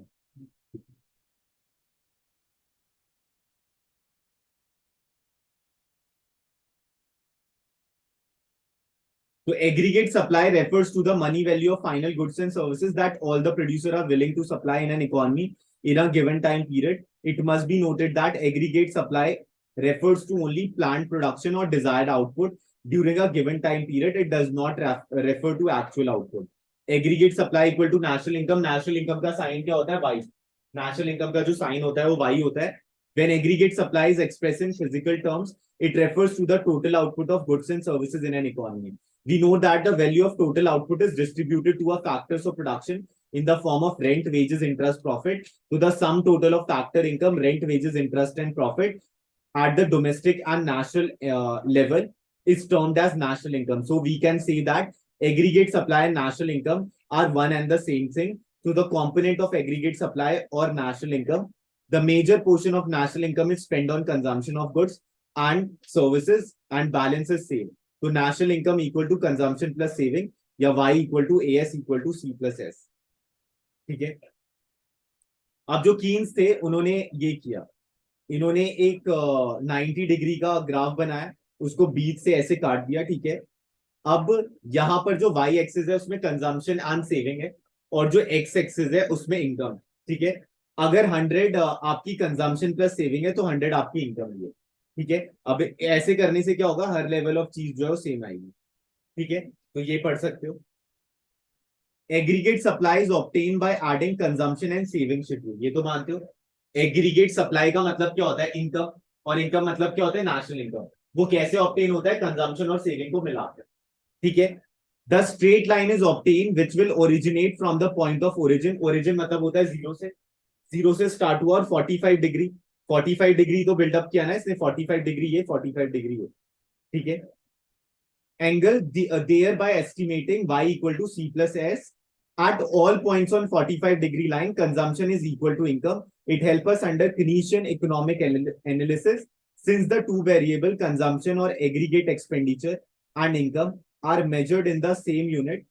S1: So aggregate supply refers to the money value of final goods and services that all the producer are willing to supply in an economy in a given time period. It must be noted that aggregate supply refers to only planned production or desired output during a given time period. It does not refer to actual output. Aggregate supply equal to national income. National income का sign क्या होता है, y. National income का जो sign होता है वो y होता है. When aggregate supply is expressed in physical terms, it refers to the total output of goods and services in an economy. We know that the value of total output is distributed to a factors of production in the form of rent, wages, interest, profit to the sum total of factor income, rent, wages, interest, and profit at the domestic and national level is termed as national income. So we can say that aggregate supply and national income are one and the same thing. So the component of aggregate supply or national income, the major portion of national income is spent on consumption of goods and services and balance is same. तो national income equal to consumption plus saving या y equal to as equal to c plus s. ठीक है. अब जो Keynes थे उन्होंने ये किया, इन्होंने एक 90 डिग्री का ग्राफ बनाया, उसको बीच से ऐसे काट दिया. ठीक है. अब यहां पर जो y एक्सिस है उसमें कंजम्पशन एंड सेविंग है और जो x एक्सिस है उसमें इनकम. ठीक है. अगर 100 आपकी कंजम्पशन प्लस सेविंग है तो 100 आपकी इनकम है. ठीक है. अब ऐसे करने से क्या होगा, हर लेवल ऑफ चीज जो है वो सेम आएगी. ठीक है. तो ये पढ़ सकते हो. Aggregate supply is obtain by adding consumption and saving schedule. ये तो मानते हो. एग्रीगेट सप्लाई का मतलब क्या होता है, इनकम, और इनकम मतलब क्या होता है, नेशनल इनकम. वो कैसे ऑब्टेन होता है, कंजम्पशन और सेविंग को मिलाकर. ठीक है. The straight line is obtain which will originate from the point of origin. Origin मतलब होता है जीरो से. जीरो से स्टार्ट हुआ और 45 डिग्री, 45 डिग्री तो बिल्डअप किया ना इसने, 45 डिग्री ये, 45 डिग्री ये. ठीक है. Angle thereby estimating y equal to c plus s at all points on 45 degree line, consumption is equal to income. It helps us under Keynesian economic analysis since the two variable consumption or aggregate expenditure and income are measured in the same unit.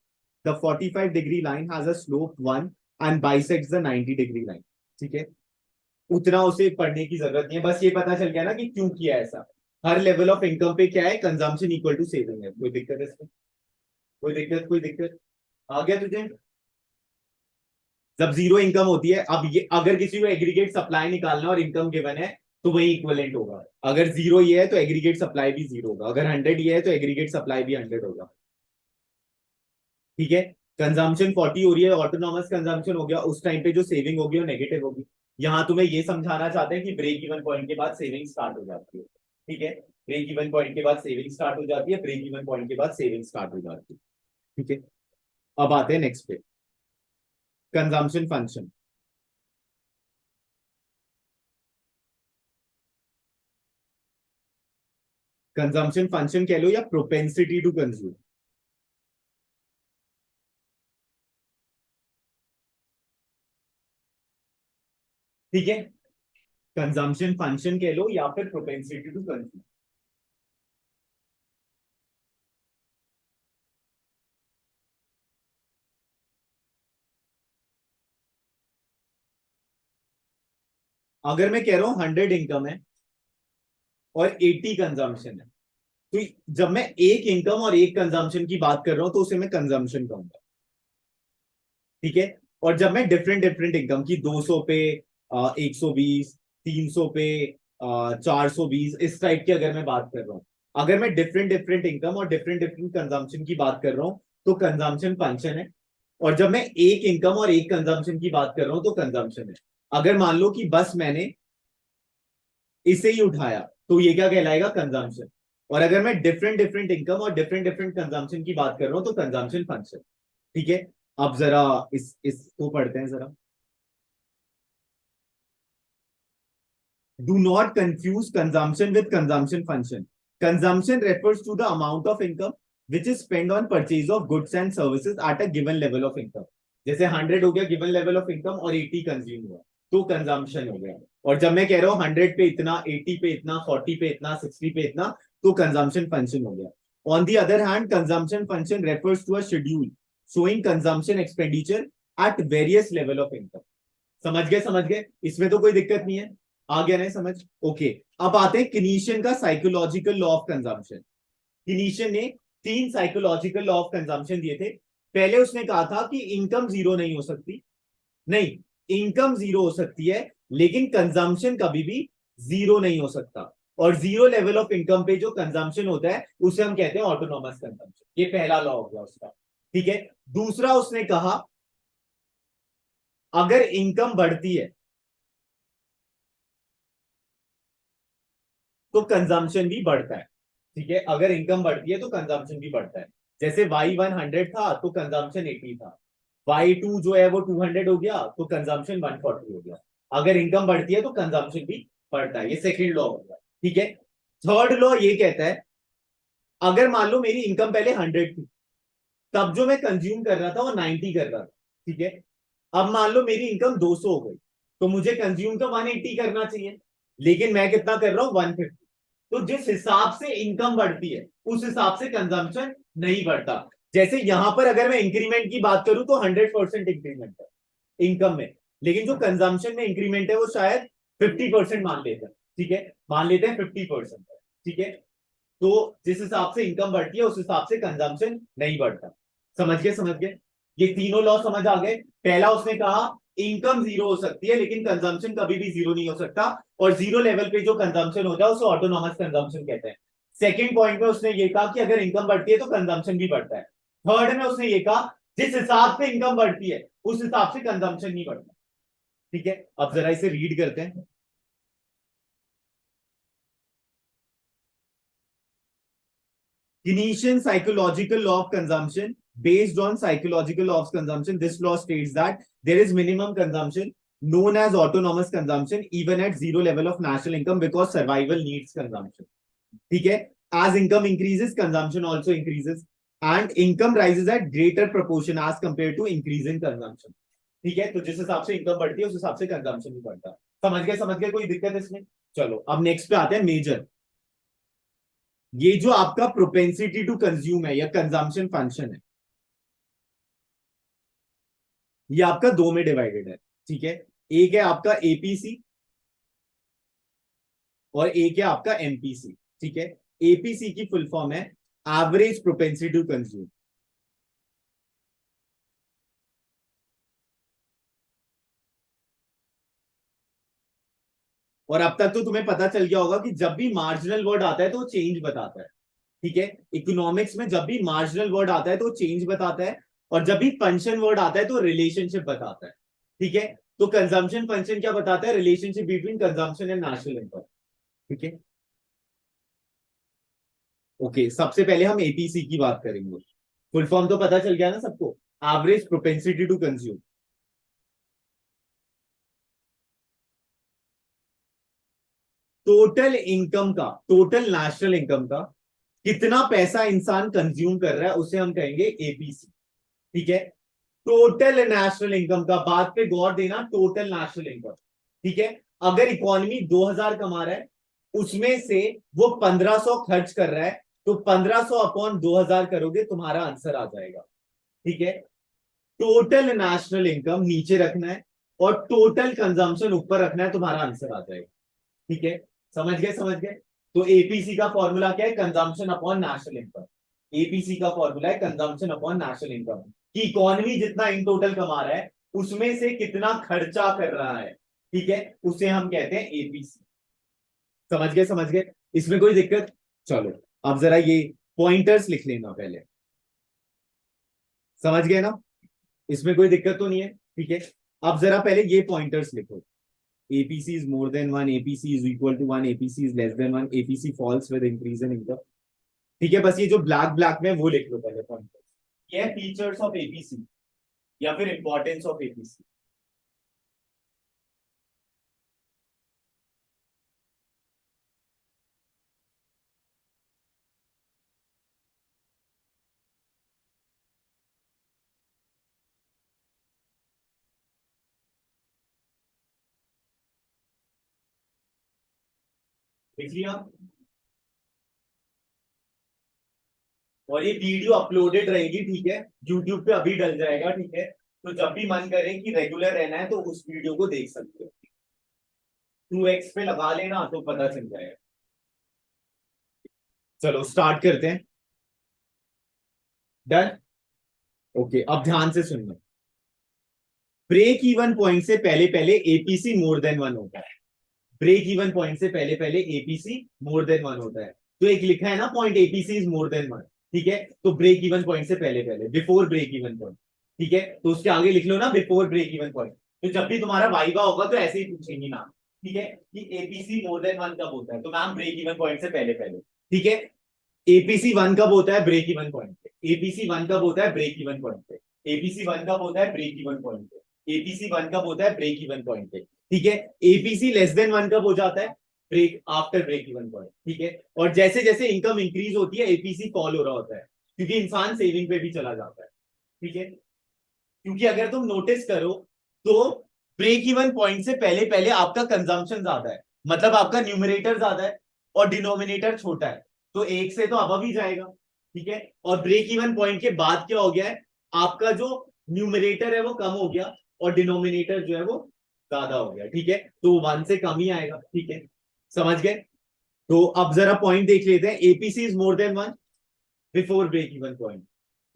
S1: The 45 degree line has a slope 1 and bisects the 90 degree line. ठीक है. उतना उसे पढ़ने की जरूरत नहीं है, बस ये पता चल गया ना कि क्यों किया ऐसा. हर लेवल ऑफ इनकम पे क्या है, कंजम्पशन इक्वल टू सेविंग है. कोई दिक्कत है इसमें, कोई दिक्कत, कोई दिक्कत आ गया तुझे. जब जीरो इनकम होती है, अब ये अगर किसी को एग्रीगेट सप्लाई निकालना और इनकम गिवन है तो वही इक्विवेलेंट होगा. अगर जीरो ये है तो एग्रीगेट सप्लाई भी जीरो होगा, अगर 100 ये है तो एग्रीगेट सप्लाई भी 100 होगा. ठीक है. कंजम्पशन 40 हो रही है, ऑटोनॉमस कंजम्पशन हो गया, उस टाइम पे जो सेविंग होगी वो नेगेटिव होगी. यहां तुम्हें ये समझाना चाहते हैं कि ब्रेक इवन पॉइंट के बाद सेविंग स्टार्ट हो जाती है. ठीक है. ब्रेक इवन पॉइंट के बाद सेविंग स्टार्ट हो जाती है, ब्रेक इवन पॉइंट के बाद सेविंग स्टार्ट हो जाती है. ठीक है. अब आते हैं नेक्स्ट पे, कंजम्पशन फंक्शन. कंजम्पशन फंक्शन कह लो या प्रोपेंसिटी टू कंज्यूम. ठीक है. कंजम्पशन फंक्शन कह लो या फिर प्रोपेंसिटी टू कंज्यूम. अगर मैं कह रहा हूं 100 इनकम है और 80 कंजम्पशन है, तो जब मैं एक इनकम और एक कंजम्पशन की बात कर रहा हूं तो उसे मैं कंजम्पशन कहूंगा. ठीक है. और जब मैं डिफरेंट डिफरेंट इनकम की 200 पे 120, 300 पे 420 इस टाइप की अगर मैं बात कर रहा हूं, अगर मैं डिफरेंट डिफरेंट इनकम और डिफरेंट डिफरेंट कंजम्पशन की बात कर रहा हूं तो कंजम्पशन फंक्शन है. और जब मैं एक इनकम और एक कंजम्पशन की बात कर रहा हूं तो कंजम्पशन है. अगर मान लो कि बस मैंने इसे ही उठाया तो ये क्या कहलाएगा, कंजम्पशन. और अगर मैं डिफरेंट डिफरेंट इनकम और डिफरेंट डिफरेंट कंजम्पशन की बात कर रहा हूं तो कंजम्पशन फंक्शन. ठीक है. अब जरा इसको पढ़ते हैं जरा. Do not confuse consumption with consumption function. Consumption refers to the amount of income which is spent on purchase of goods and services at a given level of income. जैसे 100 हो गया गिवन लेवल ऑफ इनकम और 80 consume हुआ तो consumption हो गया. और जब मैं कह रहा हूं 100 पे इतना, 80 पे इतना, 40 पे इतना, 60 पे इतना, तो कंजम्पशन फंक्शन हो गया. On the other hand consumption function refers to a schedule showing consumption expenditure at various level of income. समझ गए, समझ गए, इसमें तो कोई दिक्कत नहीं है. आ गया नहीं समझ. ओके. अब आते हैं किनीशियन का साइकोलॉजिकल लॉ ऑफ कंजम्पशन. किनीशियन ने 3 साइकोलॉजिकल लॉ ऑफ कंजम्पशन दिए थे. पहले उसने कहा था कि इनकम जीरो नहीं हो सकती. नहीं, इनकम जीरो हो सकती है लेकिन कंजम्पशन कभी भी जीरो नहीं हो सकता. और जीरो लेवल ऑफ इनकम पे जो कंजम्पशन होता है उसे हम कहते हैं ऑटोनॉमस कंजम्पशन. ये पहला लॉ हो गया उसका. ठीक है. दूसरा उसने कहा अगर इनकम बढ़ती है तो कंजम्पशन भी बढ़ता है. ठीक है. अगर इनकम बढ़ती है तो कंजम्पशन भी बढ़ता है. जैसे Y1 100 था तो कंजम्पशन 80 था, Y2 जो है वो 200 हो गया तो कंजम्पशन 140 हो गया। अगर इनकम बढ़ती है तो कंजम्पशन भी बढ़ता है, ये सेकंड लॉ होगा। ठीक है। थर्ड लॉ ये कहता है, अगर मान लो मेरी इनकम पहले 100 थी, तब जो मैं कंज्यूम कर रहा था वो 90 कर रहा था। ठीक है। अब मान लो मेरी इनकम 200 हो गई, तो मुझे कंज्यूम तो 180 करना चाहिए, लेकिन मैं कितना कर रहा हूं, 150। तो जिस हिसाब से इनकम बढ़ती है उस हिसाब से कंजम्पशन नहीं बढ़ता। जैसे यहां पर अगर मैं इंक्रीमेंट की बात करूं तो 100% इंक्रीमेंट है इनकम में, लेकिन जो कंजम्पशन में इंक्रीमेंट है वो शायद 50% मान लेते हैं। ठीक है, मान लेते हैं 50%। ठीक है। तो जिस हिसाब से इनकम बढ़ती है उस हिसाब से कंजम्पशन नहीं बढ़ता। समझ गए, समझ गए। ये तीनों लॉ समझ आ गए। पहला उसने कहा इनकम जीरो हो सकती है लेकिन कंजम्पशन कभी भी जीरो नहीं हो सकता, और जीरो लेवल पे जो कंजम्पशन होता है उसे ऑटोनॉमस कंजम्पशन कहते हैं। सेकंड पॉइंट में उसने ये कहा कि अगर इनकम बढ़ती है तो कंजम्पशन भी बढ़ता है। थर्ड में उसने ये कहा जिस हिसाब से इनकम बढ़ती है उस हिसाब से कंजम्पशन नहीं बढ़ता। ठीक है, अब जरा इसे रीड करते हैं। Keynesian psychological law of consumption. Based on psychological law of consumption, this law states that there is minimum consumption known as autonomous consumption even at zero level of national income because survival needs consumption. ठीक है, as income increases consumption also increases and income rises at greater proportion as compared to increase in consumption. ठीक है, तो जिस हिसाब से income बढ़ती है उस हिसाब से कंजम्पशन भी बढ़ता है। समझ गए, समझ गए, कोई दिक्कत इसमें? चलो अब नेक्स्ट पे आते हैं, मेजर। ये जो आपका प्रोपेंसिटी टू कंज्यूम है या कंजम्पशन फंक्शन है, ये आपका दो में डिवाइडेड है। ठीक है, एक है आपका एपीसी और एक है आपका एमपीसी। ठीक है, एपीसी की फुल फॉर्म है एवरेज प्रोपेंसिटी टू कंज्यूम। और अब तक तो तुम्हें पता चल गया होगा कि जब भी मार्जिनल वर्ड आता है तो वो चेंज बताता है। ठीक है, इकोनॉमिक्स में जब भी मार्जिनल वर्ड आता है तो वो चेंज बताता है, और जब भी फंक्शन वर्ड आता है तो रिलेशनशिप बताता है। ठीक है, तो कंजम्पशन फंक्शन क्या बताता है, relationship between consumption and national income. ठीक है। ओके, सबसे पहले हम एपीसी की बात करेंगे। फुल फॉर्म तो पता चल गया ना सबको, average propensity to consume. Total income का, टोटल नेशनल इनकम का कितना पैसा इंसान कंज्यूम कर रहा है उसे हम कहेंगे एपीसी। ठीक है, टोटल नेशनल इनकम का, बात पे गौर देना, टोटल नेशनल इनकम। ठीक है, अगर इकोनॉमी 2000 कमा रहा है, उसमें से वो 1500 खर्च कर रहा है, तो 1500 अपॉन 2000 करोगे तुम्हारा आंसर आ जाएगा। ठीक है, टोटल नेशनल इनकम नीचे रखना है और टोटल कंजम्पशन ऊपर रखना है, तुम्हारा आंसर आ जाएगा। ठीक है, समझ गए, समझ गए। तो एपीसी का फॉर्मूला क्या है, consumption upon national income. APC का फॉर्मूला है कंजम्पशन अपॉन नेशनल इनकम, कि इकोनॉमी जितना इन टोटल कमा रहा है उसमें से कितना खर्चा कर रहा है। ठीक है, उसे हम कहते हैं एपीसी। समझ गए, समझ गए, इसमें कोई दिक्कत? चलो अब जरा ये पॉइंटर्स लिख लेना पहले। समझ गए ना, इसमें कोई दिक्कत तो नहीं है? ठीक है, अब जरा पहले ये पॉइंटर्स लिखो। APC is more than one, APC is equal to one, APC is less than one, APC falls with increase in income। ठीक है, बस ये जो ब्लैक ब्लैक में वो लिख लो पहले पॉइंट। ये फीचर्स ऑफ एपीसी या फिर इंपॉर्टेंस ऑफ एपीसी। लिख लिया? और ये वीडियो अपलोडेड रहेगी, ठीक है, यूट्यूब पे अभी डल जाएगा। ठीक है, तो जब भी मन करे कि रेगुलर रहना है तो उस वीडियो को देख सकते हो। 2x पे लगा लेना तो पता चल जाएगा। चलो स्टार्ट करते हैं। डन। ओके, अब ध्यान से सुनना। ब्रेक इवन पॉइंट से पहले पहले एपीसी मोर देन वन होता है। ब्रेक इवन पॉइंट से पहले पहले एपीसी मोर देन वन होता है। तो एक लिखा है ना point, APC is more than one. ठीक है, तो ब्रेक इवन पॉइंट से पहले पहले, बिफोर ब्रेक इवन पॉइंट। ठीक है, तो उसके आगे लिख लो ना बिफोर ब्रेक इवन पॉइंट। तो जब भी तुम्हारा वाइवा होगा तो ऐसे ही पूछेंगे ना, ठीक है, कि एपीसी मोर देन वन कब होता है, तो मैम ब्रेक इवन पॉइंट से पहले पहले। ठीक है, एपीसी वन कब होता है, ब्रेक इवन पॉइंट पे। एपीसी वन कब होता है? ब्रेक इवन पॉइंट पे। एपीसी वन कब होता है? ब्रेक इवन पॉइंट पे। एपीसी वन कब होता है? ब्रेक इवन पॉइंट पे। ठीक है। एपीसी लेस देन वन कब हो जाता है? Break after break even point. ठीक है। और जैसे जैसे इनकम इंक्रीज होती है एपीसी फॉल हो रहा होता है, क्योंकि इंसान सेविंग पे भी चला जाता है। ठीक है। क्योंकि अगर तुम नोटिस करो तो ब्रेक इवन पॉइंट से पहले पहले आपका कंजम्पशन ज्यादा है, मतलब आपका न्यूमरेटर ज्यादा है और डिनोमिनेटर छोटा है, तो एक से तो अब ही जाएगा। ठीक है। और ब्रेक इवन पॉइंट के बाद क्या हो गया है? आपका जो न्यूमरेटर है वो कम हो गया और डिनोमिनेटर जो है वो ज्यादा हो गया। ठीक है। तो वन से कम ही आएगा। ठीक है। समझ गए? तो अब जरा पॉइंट देख लेते हैं। APC is more than one before break even point,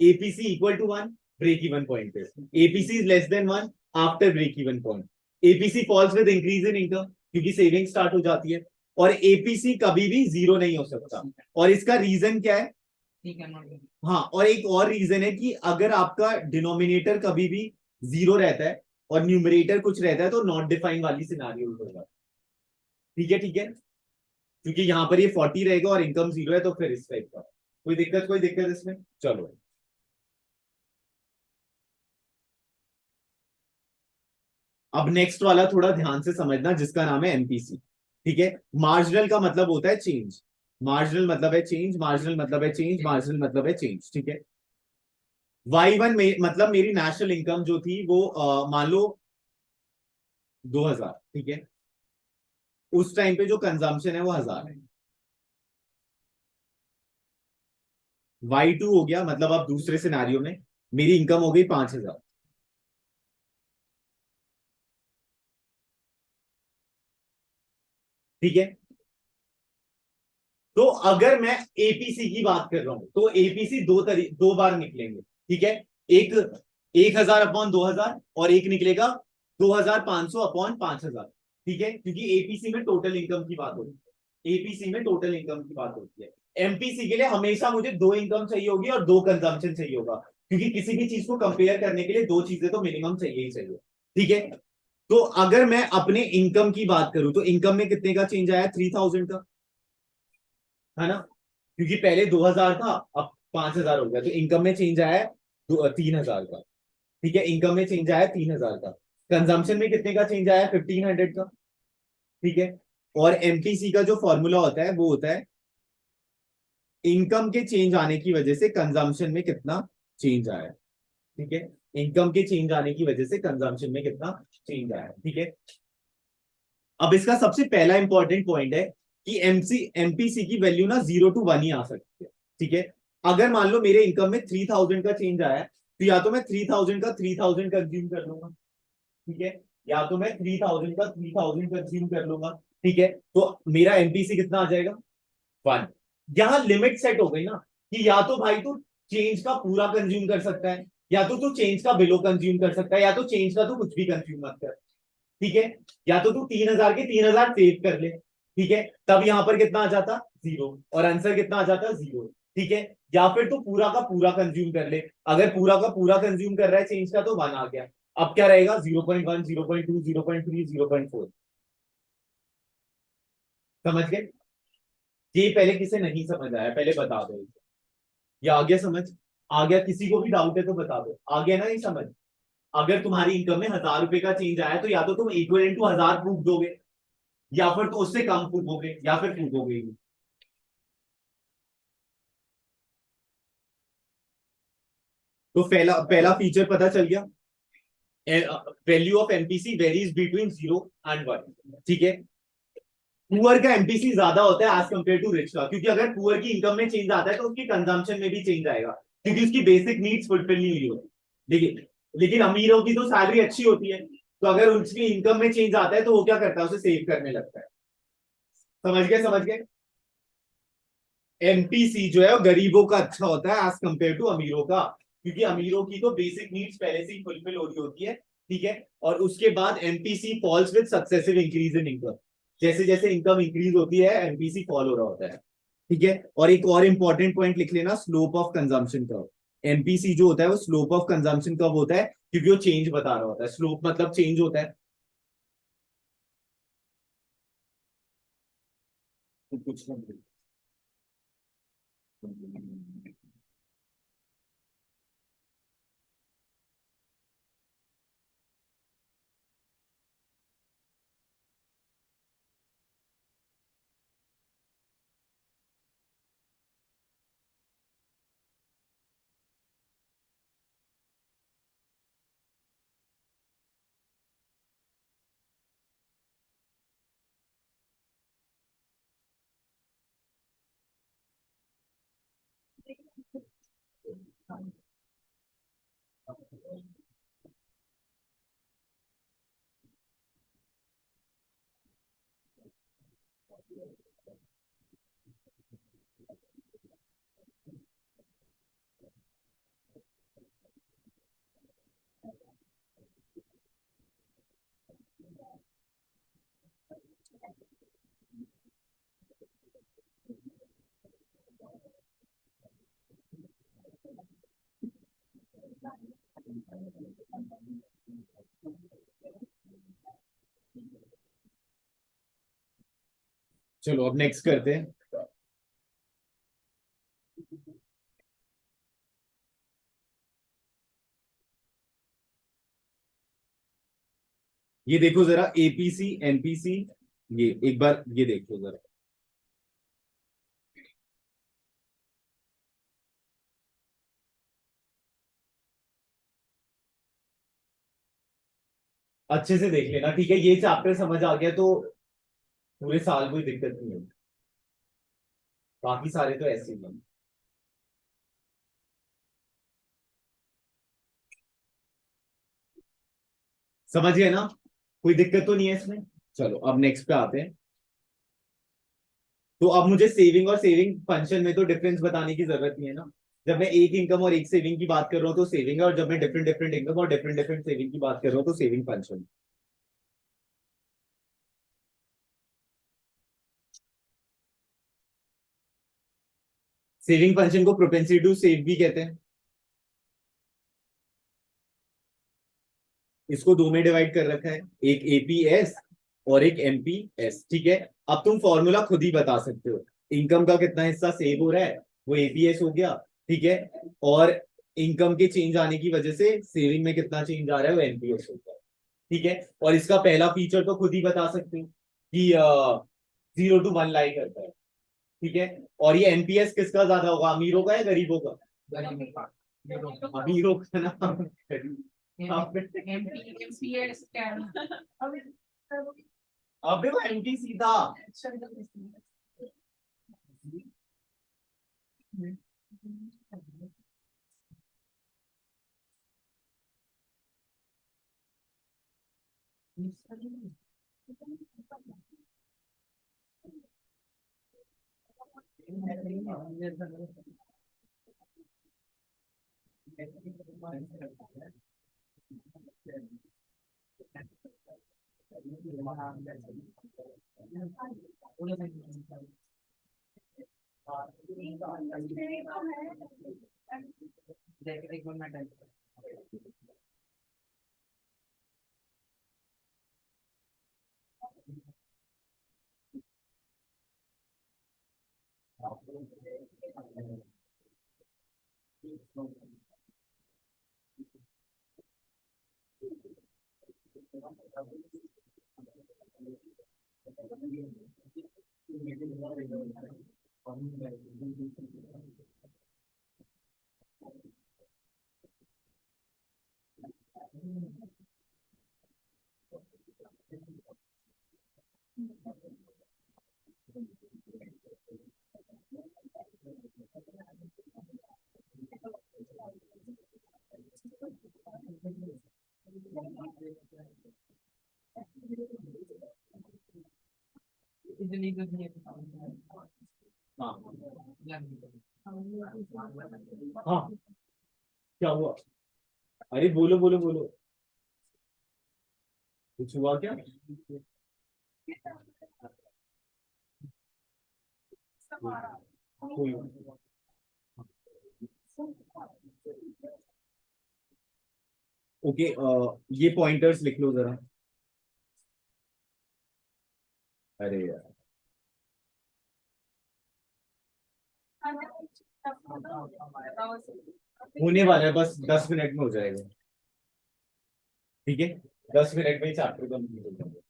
S1: APC equal to one break even point पे, APC is less than one after break even point, APC falls with increase in income क्योंकि saving start हो जाती है, और APC कभी भी zero नहीं हो सकता। और इसका रीजन क्या है? हाँ, और एक और रीजन है कि अगर आपका डिनोमिनेटर कभी भी जीरो रहता है और न्यूमरेटर कुछ रहता है तो नॉट डिफाइन वाली सिनारियो होगा। ठीक है। ठीक है। क्योंकि यहां पर ये 40 रहेगा और इनकम जीरो है, तो फिर इस टाइप का कोई दिक्कत? कोई दिक्कत इसमें? चलो। अब नेक्स्ट वाला थोड़ा ध्यान से समझना, जिसका नाम है एमपीसी। ठीक है। मार्जिनल का मतलब होता है चेंज, मार्जिनल मतलब है चेंज, मार्जिनल मतलब है चेंज, मार्जिनल मतलब है चेंज। ठीक है। वाई वन में मतलब मेरी नेशनल इनकम जो थी वो मान लो 2000। ठीक है। उस टाइम पे जो कंजम्पशन है वो 1000 है। वाई टू हो गया मतलब अब दूसरे सिनारियो में मेरी इनकम हो गई 5000। ठीक है। तो अगर मैं एपीसी की बात कर रहा हूं तो एपीसी दो बार निकलेंगे। ठीक है। एक 1000 अपॉन 2000 और एक निकलेगा 2500 अपॉन 5000। ठीक है। क्योंकि एपीसी में टोटल इनकम की बात होती है, एपीसी में टोटल इनकम की बात होती है। एमपीसी के लिए हमेशा मुझे दो इनकम चाहिए होगी और दो कंजम्पशन चाहिए होगा, क्योंकि किसी भी चीज को कंपेयर करने के लिए दो चीजें तो मिनिमम चाहिए ही चाहिए। ठीक है। तो अगर मैं अपने इनकम की बात करूं तो इनकम में कितने का चेंज आया? 3000 का, है ना? क्योंकि पहले 2000 था, अब 5000 हो गया, तो इनकम में चेंज आया है 3000 का। ठीक है। इनकम में चेंज आया 3000 का। कंजम्पशन में कितने का चेंज आया? 1500 का। ठीक है। और एमपीसी का जो फॉर्मूला होता है वो होता है इनकम के चेंज आने की वजह से कंजम्पशन में कितना चेंज आया है। ठीक है। इनकम के चेंज आने की वजह से कंजम्पशन में कितना चेंज आया है। ठीक है। अब इसका सबसे पहला इंपॉर्टेंट पॉइंट है कि एमपीसी की वैल्यू ना 0 to 1 ही आ सकती है। ठीक है। अगर मान लो मेरे इनकम में 3000 का चेंज आया है, तो या तो मैं 3000 का 3000 कंज्यूम कर लूंगा। ठीक है। या तो मैं 3000 का 3000 कंज्यूम कर लूंगा। ठीक है। तो मेरा एमपीसी कितना आ जाएगा? 1। यहां लिमिट सेट हो गई ना, कि या तो भाई तू चेंज का पूरा कंज्यूम कर सकता है, या तो तू चेंज का बिलो कंज्यूम कर सकता है, या तो चेंज का तू कुछ भी कंज्यूम मत कर। ठीक है। या तो तू 3000 के 3000 सेव कर ले। ठीक है। तब यहां पर कितना आ जाता? जीरो। और आंसर कितना आ जाता? जीरो। ठीक है। या फिर तू पूरा का पूरा कंज्यूम कर ले, अगर पूरा का पूरा कंज्यूम कर रहा है चेंज का तो 1 आ गया। अब क्या रहेगा? 0.1, 0.2, 0.3, 0.4। समझ गए? ये पहले किसे नहीं समझ आया पहले बता दो। या आ गया समझ? आ गया? किसी को भी डाउट है तो बता दो। आ गया ना? नहीं समझ? अगर तुम्हारी इनकम में 1000 रुपए का चेंज आया तो या तो तुम इक्वल टू 1000 फूक दोगे, या फिर तो उससे कम फूकोगे, या फिर फूकोगे ही। तो पहला पहला फीचर पता चल गया। Value of MPC varies between 0 and 1। ठीक है। पुअर का एमपीसी ज्यादा होता है एज कंपेयर टू रिच का, क्योंकि अगर पुअर की इनकम में चेंज आता है तो उसकी कंजम्पशन में भी चेंज आएगा, क्योंकि उसकी बेसिक नीड्स फुलफिल नहीं हुई होती। लेकिन लेकिन अमीरों की तो सैलरी अच्छी होती है, तो अगर उसकी इनकम में चेंज आता है तो वो क्या करता है? उसे सेव करने लगता है। समझ गए? समझ गए? एमपीसी जो है वो गरीबों का अच्छा होता है एज कंपेयर टू अमीरों का, क्योंकि अमीरों की तो बेसिक नीड्स पहले से ही फुलफिल हो रही होती है। ठीक है। और उसके बाद MPC falls with successive increase in income, जैसे जैसे इनकम इंक्रीज होती है एमपीसी फॉल हो रहा होता है। ठीक है। और एक और इंपॉर्टेंट पॉइंट लिख लेना, slope of consumption curve. MPC जो होता है वो स्लोप ऑफ कंजम्पशन कब होता है? क्योंकि वो चेंज बता रहा होता है, स्लोप मतलब चेंज होता है। तो कुछ ना चलो अब नेक्स्ट करते हैं। ये देखो जरा, एपीसी एनपीसी, ये एक बार ये देखो जरा। अच्छे से देख लेना, ठीक है? ये चैप्टर समझ आ गया तो पूरे साल कोई दिक्कत नहीं है। बाकी सारे तो ऐसे ही हैं। समझ गए ना? कोई दिक्कत तो नहीं है इसमें। चलो अब नेक्स्ट पे आते हैं। तो अब मुझे सेविंग और सेविंग फंक्शन में तो डिफरेंस बताने की जरूरत नहीं है ना। जब मैं एक इनकम और एक सेविंग की बात कर रहा हूँ तो सेविंग है, और जब मैं डिफरेंट डिफरेंट इनकम और डिफरेंट डिफरेंट सेविंग की बात कर रहा हूँ तो सेविंग फंक्शन। सेविंग फंक्शन को प्रोपेंसिटी टू सेव भी कहते हैं। इसको दो में डिवाइड कर रखा है, एक एपीएस और एक एमपीएस, ठीक है? अब तुम फॉर्मूला खुद ही बता सकते हो। इनकम का कितना हिस्सा सेव हो रहा है, वो एपीएस हो गया, ठीक है? और इनकम के चेंज आने की वजह से सेविंग में कितना चेंज आ रहा है, वो एनपीएस हो गया, ठीक है? और इसका पहला फीचर तो खुद ही बता सकते हो कि 0 to 1 लाई करता है, ठीक है? और ये एनपीएस किसका ज्यादा होगा, अमीरों का या गरीबों का? अमीरों का ना। अबे वो एंटी सीधा। हाँ हाँ, क्या हुआ? अरे बोलो बोलो बोलो। कुछ हुआ क्या? कोई। ओके, ये पॉइंटर्स लिख लो जरा। अरे यार, होने वाला है, बस 10 मिनट में हो जाएगा, ठीक है? 10 मिनट में ही चैप्टर कंप्लीट हो जाएगा।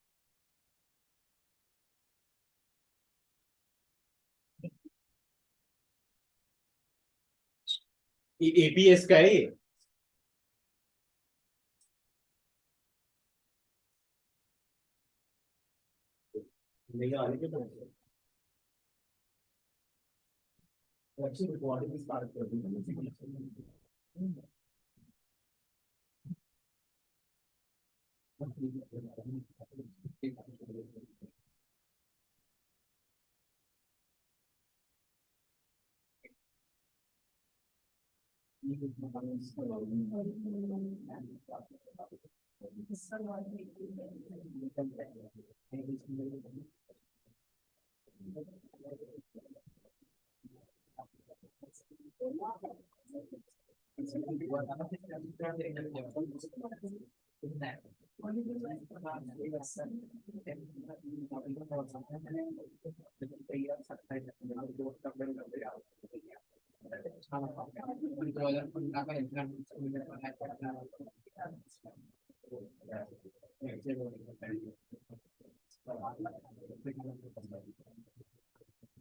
S1: एपीएस का है ये। नहीं आ रही क्या? अच्छी रिकॉर्डिंग स्टार्ट कर दी।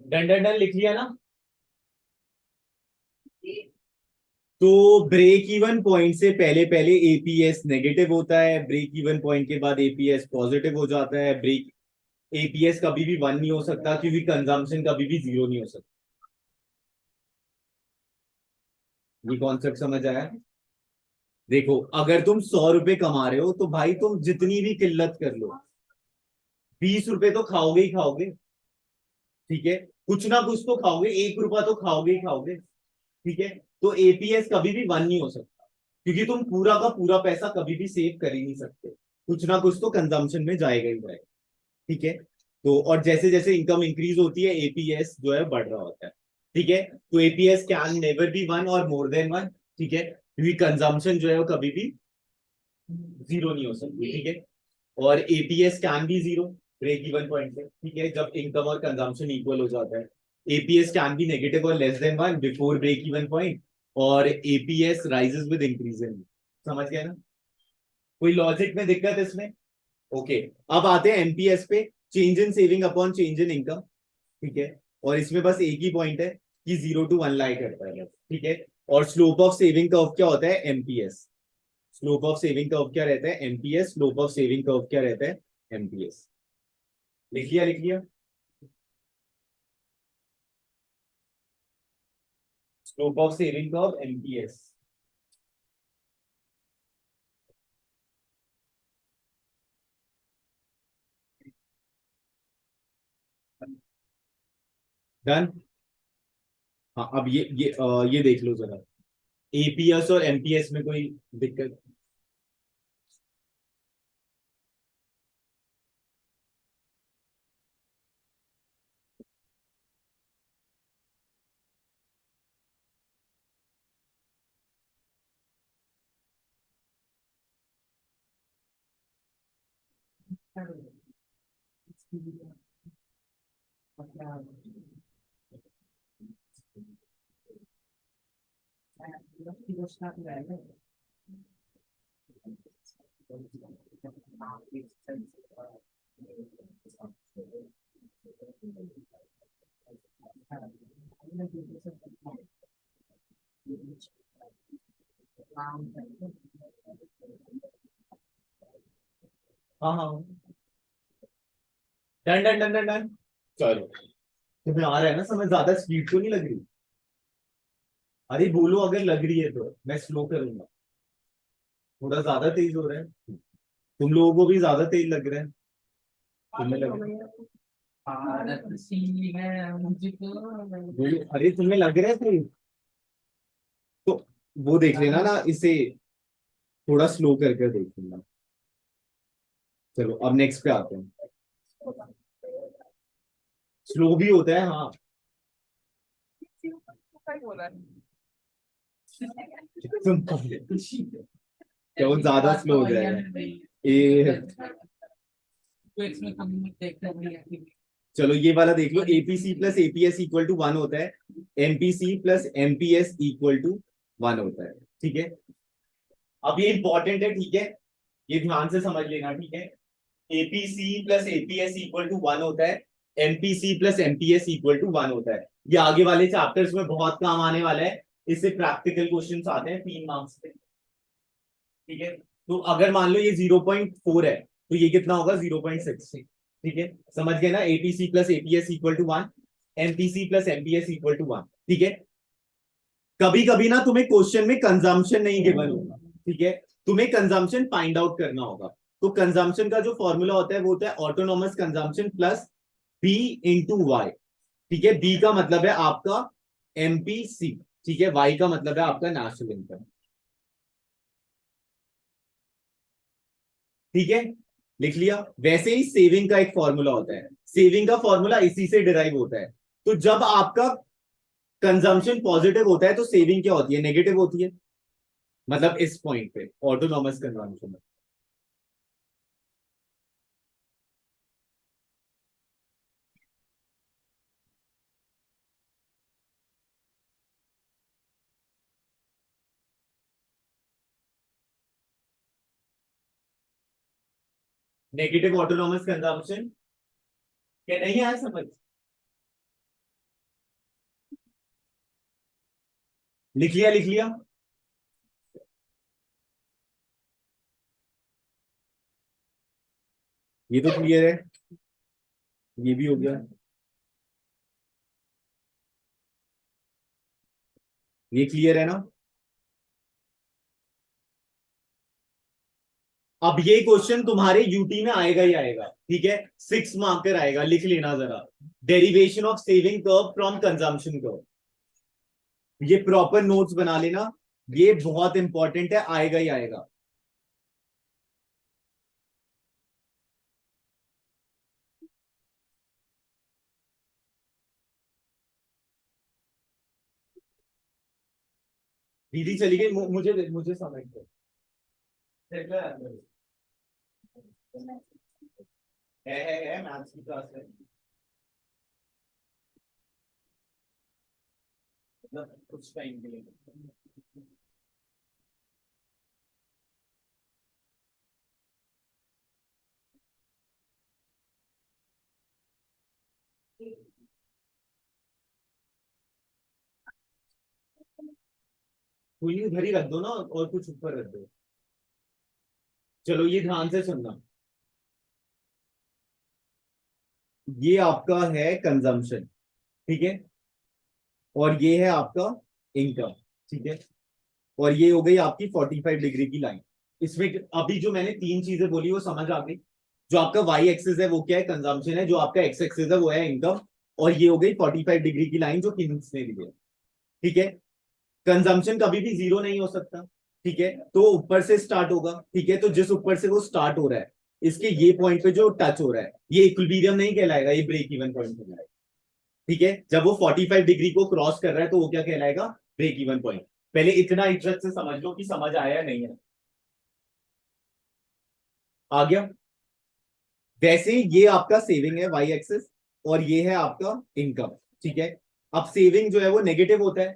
S1: डन डन डन लिख लिया ना। तो ब्रेक इवन पॉइंट से पहले पहले एपीएस नेगेटिव होता है, ब्रेक इवन पॉइंट के बाद एपीएस पॉजिटिव हो जाता है। ब्रेक एपीएस कभी भी 1 नहीं हो सकता क्योंकि कंजम्पशन कभी भी 0 नहीं हो सकता। ये कॉन्सेप्ट समझ आया? देखो अगर तुम 100 रुपए कमा रहे हो तो भाई तुम जितनी भी किल्लत कर लो 20 रुपए तो खाओगे ही खाओगे। ठीक है, कुछ ना कुछ तो खाओगे, 1 रुपया तो खाओगे ही खाओगे। ठीक है, तो एपीएस कभी भी 1 नहीं हो सकता क्योंकि तुम पूरा का पूरा पैसा कभी भी सेव कर ही नहीं सकते, कुछ ना कुछ तो कंजम्पशन में जाएगा ही जाएगा। ठीक है, तो और जैसे जैसे इनकम इंक्रीज होती है एपीएस जो है बढ़ रहा होता है। ठीक है, तो एपीएस कैन नेवर बी 1 और मोर देन 1। ठीक है, क्योंकि कंजम्पशन जो है वो कभी भी 0 नहीं हो सकती। ठीक है, और APS can be 0 break even point से। ठीक है, जब इनकम और कंजम्पशन इक्वल हो जाता है। एपीएस कैन बी नेगेटिव और less than 1 before break even point, और एपीएस राइजेस विद इंक्रीजिंग। समझ गए ना? कोई लॉजिक में दिक्कत इसमें? ओके, अब आते हैं एमपीएस पे, change in saving upon change in income. ठीक है, और इसमें बस एक ही पॉइंट है कि 0 to 1 लाई करता है। ठीक है, और स्लोप ऑफ सेविंग कर्व क्या होता है? MPS. Slope of saving curve क्या रहता है? MPS. Slope of saving curve क्या रहता है? एमपीएस। लिख लिया लिख लिया। Slope of saving curve MPS. Done. हाँ, अब ये देख लो जरा, एपीएस और एमपीएस में कोई दिक्कत? हाँ हाँ, done done done done done. चलो, तुम्हें आ रहा है ना समझ? ज्यादा स्पीड तो नहीं लग रही? अरे बोलो अगर लग रही है तो मैं स्लो करूंगा। थोड़ा ज्यादा तेज हो रहा है? तुम लोगों को भी ज्यादा तेज लग रहा है? तुम्हें लग रहा है? बोलो, अरे तुम्हें लग रहा है तेज? तो वो देख लेना ना, इसे थोड़ा स्लो करके देख लेना। चलो अब नेक्स्ट पे आते हैं। स्लो भी होता है हाँ। तुम क्या वो ज्यादा स्लो हो जाएगा? ए चलो ये वाला देख लो, APC plus APS equal to 1 होता है, MPC plus MPS equal to 1 होता है। ठीक है, अब ये इंपॉर्टेंट है। ठीक है, ये ध्यान से समझ लेना। ठीक है, APC plus APS equal to 1 होता है, MPC plus MPS equal to 1 होता है। ये आगे वाले चैप्टर्स में बहुत काम आने वाला है, इससे प्रैक्टिकल क्वेश्चंस आते हैं 3 मार्क्स पे। ठीक है, तो अगर मान लो ये 0.4 है तो ये कितना होगा? 0.6। ठीक है, समझ गए ना? APC plus APS equal to 1, MPC plus MPS equal to 1। ठीक है, कभी कभी ना तुम्हें क्वेश्चन में कंजम्पशन नहीं गिवन होगा। ठीक है, तुम्हें कंजम्पशन फाइंड आउट करना होगा। तो कंजम्पशन का जो फॉर्मूला होता है वो होता है autonomous consumption plus B into Y. ठीक है, बी का मतलब है आपका एमपीसी। ठीक है, वाई का मतलब है आपका नेशनल इनकम। ठीक है, लिख लिया। वैसे ही सेविंग का एक फॉर्मूला होता है, सेविंग का फॉर्मूला इसी से डिराइव होता है। तो जब आपका कंजम्पशन पॉजिटिव होता है तो सेविंग क्या होती है, नेगेटिव होती है। मतलब इस पॉइंट पे autonomous consumption. Negative autonomous consumption क्या नहीं आया समझ? लिख लिया, लिख लिया। ये तो क्लियर है, ये भी हो गया, ये क्लियर है ना। अब ये क्वेश्चन तुम्हारे यूटी में आएगा ही आएगा, ठीक है, 6 मार्कर आएगा, लिख लेना जरा। Derivation of saving curve from consumption curve, ये प्रॉपर नोट्स बना लेना, ये बहुत इंपॉर्टेंट है, आएगा ही आएगा। दीदी चली गई, मुझे मुझे समझ दो। है मैथ्स की क्लास है, मतलब कुछ टाइम के लिए। कोई नहीं, उधर ही रख दो ना, और कुछ ऊपर रख दो। चलो ये ध्यान से सुनना, ये आपका है कंजम्पशन, ठीक है, और ये है आपका इनकम, ठीक है, और ये हो गई आपकी 45 डिग्री की लाइन। इसमें अभी जो मैंने 3 चीजें बोली वो समझ आ गई। जो आपका वाई एक्सिस है वो क्या है, कंजम्पशन है, जो आपका एक्स एक्सिस है वो है इनकम, और ये हो गई 45 डिग्री की लाइन जो किन्स ने दी है। ठीक है, कंजम्पशन कभी भी जीरो नहीं हो सकता, ठीक है, तो ऊपर से स्टार्ट होगा, ठीक है, तो जिस ऊपर से वो स्टार्ट हो रहा है, इसके ये पॉइंट पे जो टच हो रहा है, ये इक्विलिब्रियम नहीं कहलाएगा, ये ब्रेक इवन पॉइंट कहलाएगा। ठीक है, जब वो 45 डिग्री को क्रॉस कर रहा है तो वो क्या कहलाएगा, ब्रेक इवन पॉइंट। पहले इतना इंटरेस्ट से समझ लो कि समझ आया या नहीं है। आ गया। वैसे ही ये आपका सेविंग है वाई एक्सिस, और ये है आपका इनकम, ठीक है। अब सेविंग जो है वो नेगेटिव होता है,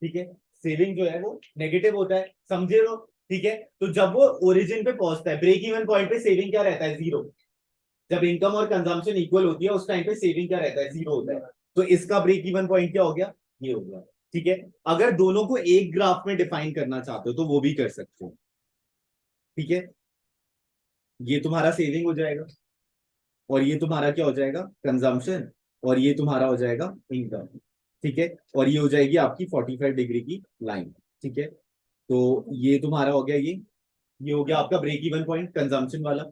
S1: ठीक है, सेविंग जो है वो नेगेटिव होता है, समझे लो। ठीक है, तो जब वो ओरिजिन पे पहुंचता है ब्रेक इवन पॉइंट पे, सेविंग क्या रहता है, जीरो। जब इनकम और कंजम्पशन इक्वल होती है उस टाइम पे सेविंग क्या रहता है, जीरो होता है। तो इसका ब्रेक इवन पॉइंट क्या हो गया, ये हो गया। ठीक है, अगर दोनों को एक ग्राफ में डिफाइन करना चाहते हो तो वो भी कर सकते हो। ठीक है, ये तुम्हारा सेविंग हो जाएगा, और ये तुम्हारा क्या हो जाएगा, कंजम्पशन, और ये तुम्हारा हो जाएगा इनकम। ठीक है, और ये हो जाएगी आपकी 45 डिग्री की लाइन। ठीक है, तो ये तुम्हारा हो गया, ये हो गया आपका ब्रेक इवन पॉइंट कंजम्पशन वाला,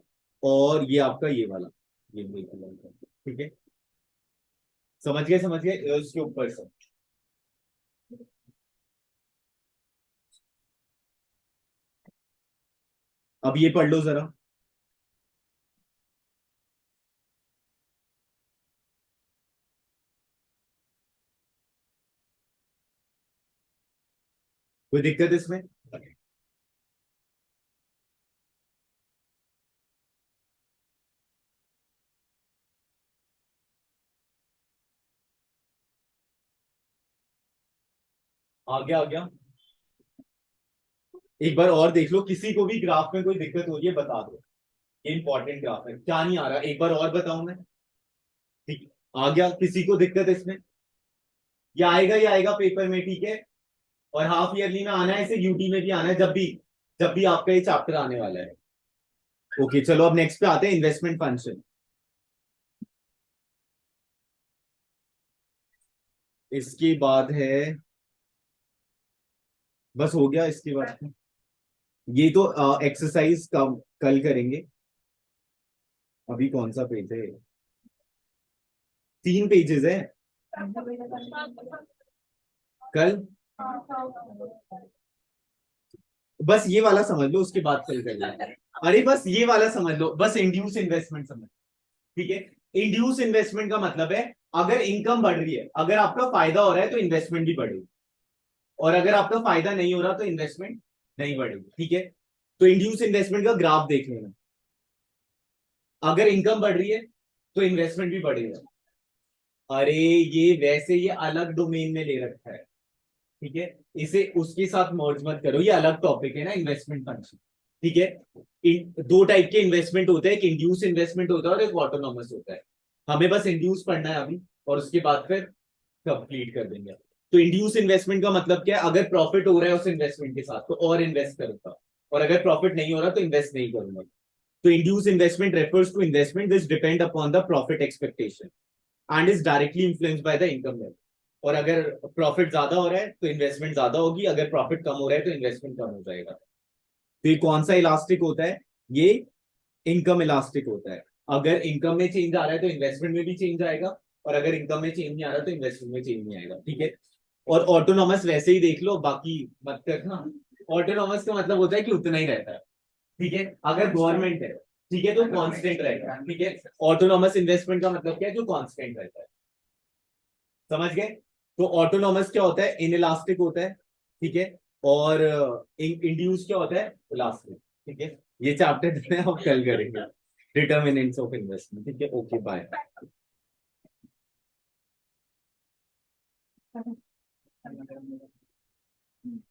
S1: और ये आपका ये वाला, ये ब्रेक इवन पॉइंट। ठीक है, समझ गए, समझ गए, इसके ऊपर से। अब ये पढ़ लो जरा। कोई दिक्कत इसमें? आ गया, आ गया। एक बार और देख लो, किसी को भी ग्राफ में कोई दिक्कत हो रही है बता दो। ये इंपॉर्टेंट ग्राफ है, क्या नहीं आ रहा, एक बार और बताऊं मैं? ठीक, आ गया, किसी को दिक्कत इसमें? ये आएगा ही आएगा पेपर में, ठीक है, और हाफ ईयरली में आना है, इसे यूटी में भी आना है, जब भी आपका ये चैप्टर आने वाला है। ओके, चलो अब नेक्स्ट पे आते हैं, इन्वेस्टमेंट फंक्शन। इसके बाद है, बस हो गया इसके बाद। ये तो एक्सरसाइज कल करेंगे। अभी कौन सा पेज है, 3 पेजेस है कल। बस ये वाला समझ लो, उसके बाद फिर करेंगे। अरे बस ये वाला समझ लो, बस इंड्यूस इन्वेस्टमेंट समझ, ठीक है। इंड्यूस इन्वेस्टमेंट का मतलब है, अगर इनकम बढ़ रही है, अगर आपका फायदा हो रहा है तो इन्वेस्टमेंट भी बढ़ेगी, और अगर आपका फायदा नहीं हो रहा तो इन्वेस्टमेंट नहीं बढ़ेगी, ठीक है। तो इंड्यूस इन्वेस्टमेंट का ग्राफ देख लेना, अगर इनकम बढ़ रही है तो इन्वेस्टमेंट भी बढ़ेगा। अरे ये वैसे ये अलग डोमेन में ले रखा है, ठीक है। इसे उसके साथ मर्ज मत करो, ये अलग टॉपिक है ना, इन्वेस्टमेंट फंक्शन, ठीक है। दो टाइप के इन्वेस्टमेंट होते हैं, एक इंड्यूस इन्वेस्टमेंट होता है और एक ऑटोनॉमस होता है। हमें बस इंड्यूस पढ़ना है अभी, और उसके बाद फिर कंप्लीट कर देंगे। तो इंड्यूस इन्वेस्टमेंट का मतलब क्या है, अगर प्रॉफिट हो रहा है उस इन्वेस्टमेंट के साथ तो और इन्वेस्ट करूंगा, और अगर प्रॉफिट नहीं हो रहा तो इन्वेस्ट नहीं करूंगा। तो induce investment refers to investment which depend upon the profit expectation and is directly influenced by the income level. और अगर प्रॉफिट ज्यादा हो रहा है तो इन्वेस्टमेंट ज्यादा होगी, अगर प्रॉफिट कम हो रहा है तो इन्वेस्टमेंट कम हो जाएगा। तो ये कौन सा इलास्टिक होता है, ये इनकम इलास्टिक होता है। अगर इनकम में चेंज आ रहा है तो इन्वेस्टमेंट में भी चेंज आएगा, और अगर इनकम में चेंज नहीं आ रहा तो इन्वेस्टमेंट में चेंज नहीं आएगा, ठीक है। और ऑटोनॉमस वैसे ही देख लो, बाकी मत करना। ऑटोनॉमस का मतलब होता है कि उतना ही रहता है, ठीक है। अगर गवर्नमेंट है, ठीक है, तो कांस्टेंट रहेगा, ठीक है। ऑटोनॉमस इन्वेस्टमेंट का मतलब क्या है, जो कांस्टेंट रहता है, समझ गए। तो ऑटोनॉमस क्या होता है, इनइलास्टिक होता है, ठीक है। और इंड्यूस क्या होता है, इलास्टिक, ठीक है। ये चैप्टर जो है हम कल करेंगे, डिटर्मिनेंट्स ऑफ इन्वेस्टमेंट, ठीक है। Okay bye.